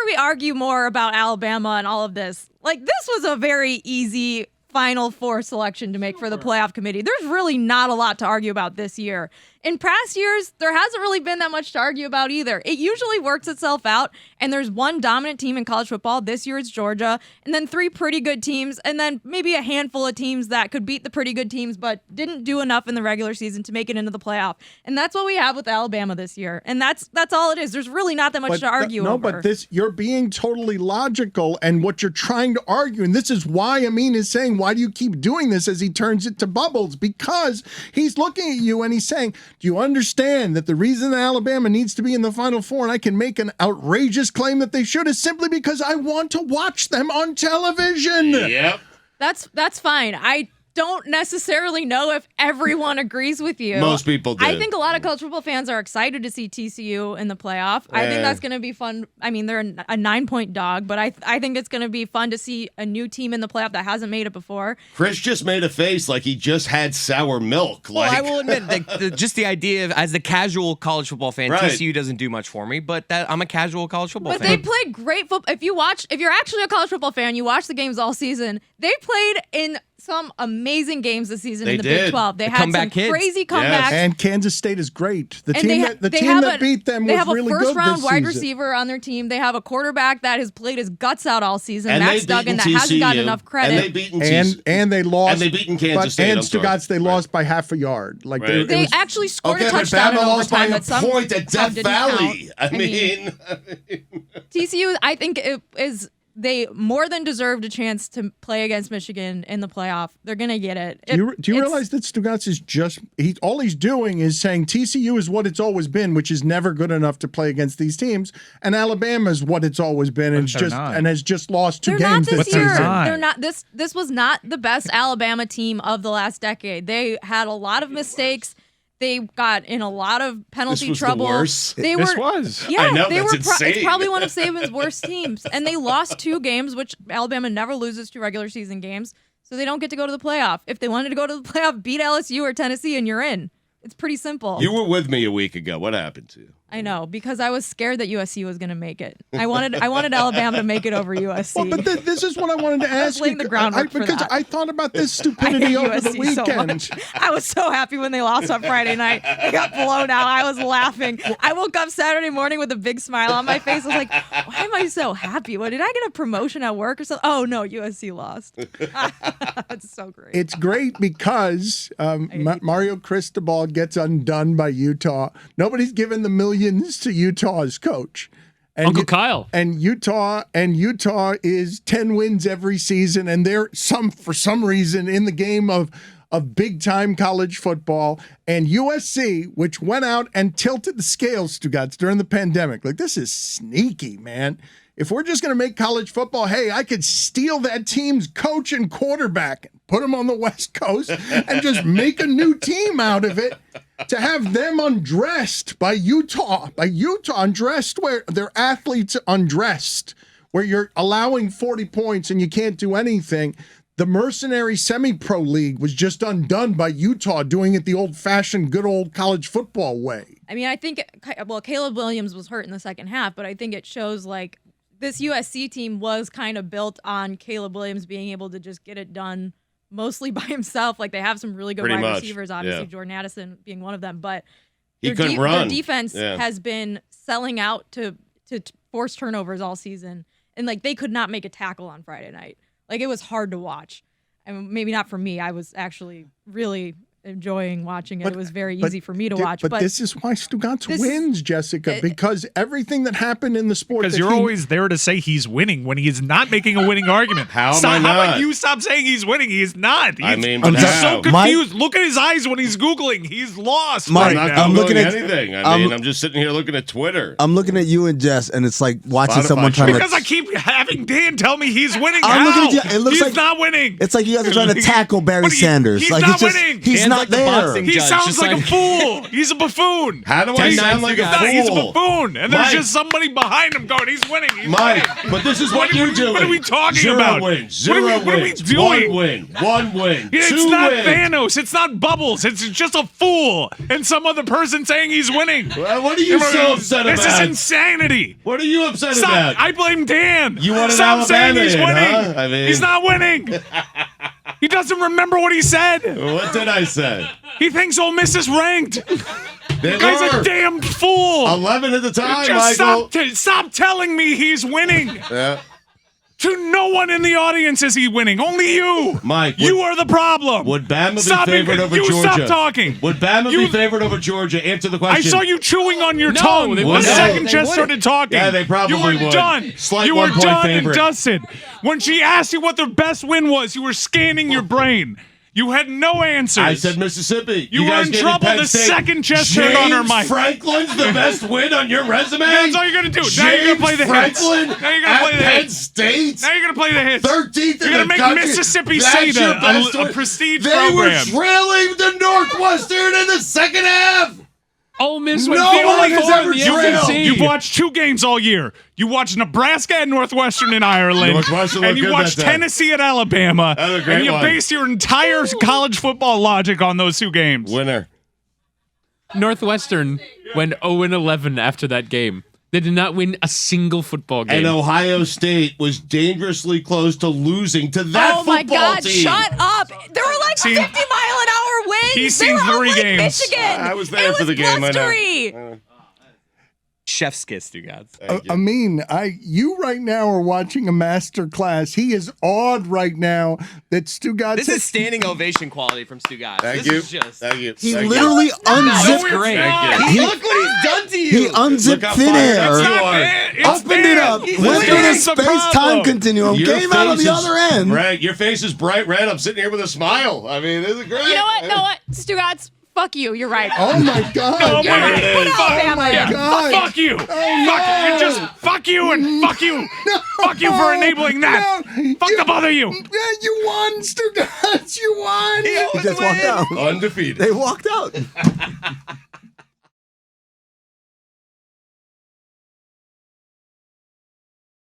we argue more about Alabama and all of this, like this was a very easy Final Four selection to make for the playoff committee. There's really not a lot to argue about this year. In past years, there hasn't really been that much to argue about either. It usually works itself out, and there's one dominant team in college football. This year it's Georgia, and then three pretty good teams, and then maybe a handful of teams that could beat the pretty good teams but didn't do enough in the regular season to make it into the playoff. And that's what we have with Alabama this year. And that's all it is. There's really not that much to argue over. But this you're being totally logical, and what you're trying to argue, and this is why Amin is saying, why do you keep doing this as he turns it to bubbles? Because he's looking at you and he's saying, do you understand that the reason that Alabama needs to be in the Final Four, and I can make an outrageous claim that they should, is simply because I want to watch them on television. Yep. That's fine. I don't necessarily know if everyone agrees with you. Most people do. I think a lot of college football fans are excited to see TCU in the playoff. I think that's going to be fun. I mean, they're a 9-point dog, but I think it's going to be fun to see a new team in the playoff that hasn't made it before. Chris just made a face like he just had sour milk. Well, Like I will admit, just the idea of, as the casual college football fan, Right. TCU doesn't do much for me, but I'm a casual college football But fan. they played great football. If you're actually a college football fan, you watch the games all season. They played in some amazing games this season They in the did. Big 12. They The had some comeback kids. crazy Yes. comebacks. And Kansas State is great. The And team that beat them they was have a really good first-round this wide season. receiver on their team. They have a quarterback that has played his guts out all season. and Max they Duggan beaten that hasn't gotten TCU, enough credit. And they beaten TCU. And they lost. And they beaten Kansas State, And I'm sorry. Stugotz, they Right. lost by half a yard. Like Right. it They was- actually scored Okay, a but touchdown in Bama lost by overtime, a but some point at some Death didn't count. Valley. I mean TCU, I think it is. They more than deserved a chance to play against Michigan in the playoff. They're gonna get it. Do you It's- realize that Stugotz is just all he's doing is saying TCU is what it's always been, which is never good enough to play against these teams, and Alabama is what it's always been, and they're not. has just lost two They're games not this this year. season. not. They're not. This was not the best Alabama team of the last decade. They had a lot of mistakes. They got in a lot of penalty This was the trouble. worst. They This were. was. Yeah, I know, they that's were. insane. It's probably one of Saban's worst teams, and they lost 2 games, which Alabama never loses 2 regular season games, so they don't get to go to the playoff. If they wanted to go to the playoff, beat LSU or Tennessee, and you're in. It's pretty simple. you were with me a week ago. What happened to you? I know, because I was scared that USC was going to make it. I wanted Alabama to make it over USC. Well, but this is what I wanted to ask laying you. the groundwork for because that. I thought about this I stupidity hate over the USC so weekend. much. I was so happy when they lost on Friday night. They got blown out. I was laughing. I woke up Saturday morning with a big smile on my face. I was like, why am I so happy? What, did I get a promotion at work or something? Oh, no, USC lost. It's so great. It's great because Mario Cristobal gets undone by Utah. Nobody's given the millions to Utah's coach. And Uncle Kyle. And Utah is 10 wins every season, and they're for some reason in the game of big time college football. And USC, which went out and tilted the scales, Stugotz, during the pandemic. Like, this is sneaky, man. if we're just going to make college football, hey, I could steal that team's coach and quarterback, put them on the West Coast, and just make a new team out of it. To have them undressed by Utah undressed where their athletes undressed, where you're allowing 40 points and you can't do anything. The mercenary semi-pro league was just undone by Utah doing it the old-fashioned, good old college football way. I mean, I think, Caleb Williams was hurt in the second half, but I think it shows like this USC team was kind of built on Caleb Williams being able to just get it done mostly by himself. Like they have some really good wide receivers, obviously Jordan Addison being one of them, but he couldn't run. Their defense has been selling out to force turnovers all season, and like they could not make a tackle on Friday night. Like it was hard to watch. I mean, maybe not for me. I was actually really enjoying watching it. It was very easy for me to watch. But this is why Stugotz wins, Jessica, because everything that happened in the sport. Because you're always there to say he's winning when he is not making a winning argument. How about you stop saying he's winning? He's not. I'm so confused. Look at his eyes when he's Googling. He's lost. I'm not looking at anything. I'm just sitting here looking at Twitter. I'm looking at you and Jess, and it's like watching someone trying because I keep having Dan tell me he's winning. I'm looking at you. It looks he's not winning. It's like you guys are trying to tackle Barry Sanders. He's like not winning. He's not there. He sounds like a fool. He's a buffoon. How do I sound like a fool? He's a buffoon. And there's just somebody behind him going, he's winning. He's Mike, winning. but this is what you're doing. What are we talking Zero about? Wins. Zero wins. What are we doing? One win. It's Two not wins. Thanos. It's not Bubbles. It's just a fool and some other person saying he's winning. Well, what are you so upset about? This is insanity. What are you upset about? I blame Dan. You want Stop saying he's Alabama winning. huh? I mean, he's not winning. He doesn't remember what he said. What did I say? He thinks Ole Miss is ranked. They guy's were. a damn fool. 11 at the time, Just Michael. stop telling me he's winning. Yeah. To no one in the audience is he winning. Only you. Mike. You are the problem. Would Bama be favored over Georgia? Stop talking. Would Bama be favored over Georgia? Answer the question. I saw you chewing on your tongue the second Jess started talking. Yeah, they probably would. You were done. Slight you were 1 point done favorite. and dusted. When she asked you what the best win was, you were scanning your brain. You had no answers. I said Mississippi. You were guys in gave me trouble Penn the State. second Jess turned on her James mic. Franklin's the best win on your resume? That's all you're going to do. Now you're going to play the Franklin hits. Now you're going to play the Penn hits. State? Now you're going to play the hits. 13th in You're going to make country. Mississippi That's State your best a win. prestige they program. Were trailing to Northwestern in the second half. Ole Miss was No the one only has four ever in the trailed. SEC. You've watched 2 games all year. You watched Nebraska and Northwestern in Ireland, Northwestern and looked you good watched that time. Tennessee at Alabama, That was a great and you one. based your entire college football logic on those 2 games. Winner. Northwestern went 0-11 after that game. They did not win a single football game. And Ohio State was dangerously close to losing to that oh my football God! team. Shut up! There were like 50-mile-an-hour winds. He's They seen were on 3 Lake games. Michigan. I was there for the game, I know. Blustery. Chef's kiss, Stugotz. Amin, you right now are watching a master class. He is awed right now that Stugotz. This is standing ovation quality from Stugotz. Thank this you. Is just Thank you. He Thank literally you. unzipped. That's great. Thank you. Look what he's done to you. He unzipped Look how thin fired air, up you Not are. bad. It's opened it up, bad. went through the That's the space-time problem. continuum, Your came out on face the is other end. Right, your face is bright red. I'm sitting here with a smile. I mean, this is great. You know what? Stugotz, fuck you. You're right. Oh my God! No, You're right. it Put is. Alabama Oh, in. my God. Fuck you. Fuck you. You just fuck you and fuck you. Fuck you for enabling that. No, Fuck the both of you. Yeah, you won, Stugotz. You won. He just walked out. Undefeated. They walked out.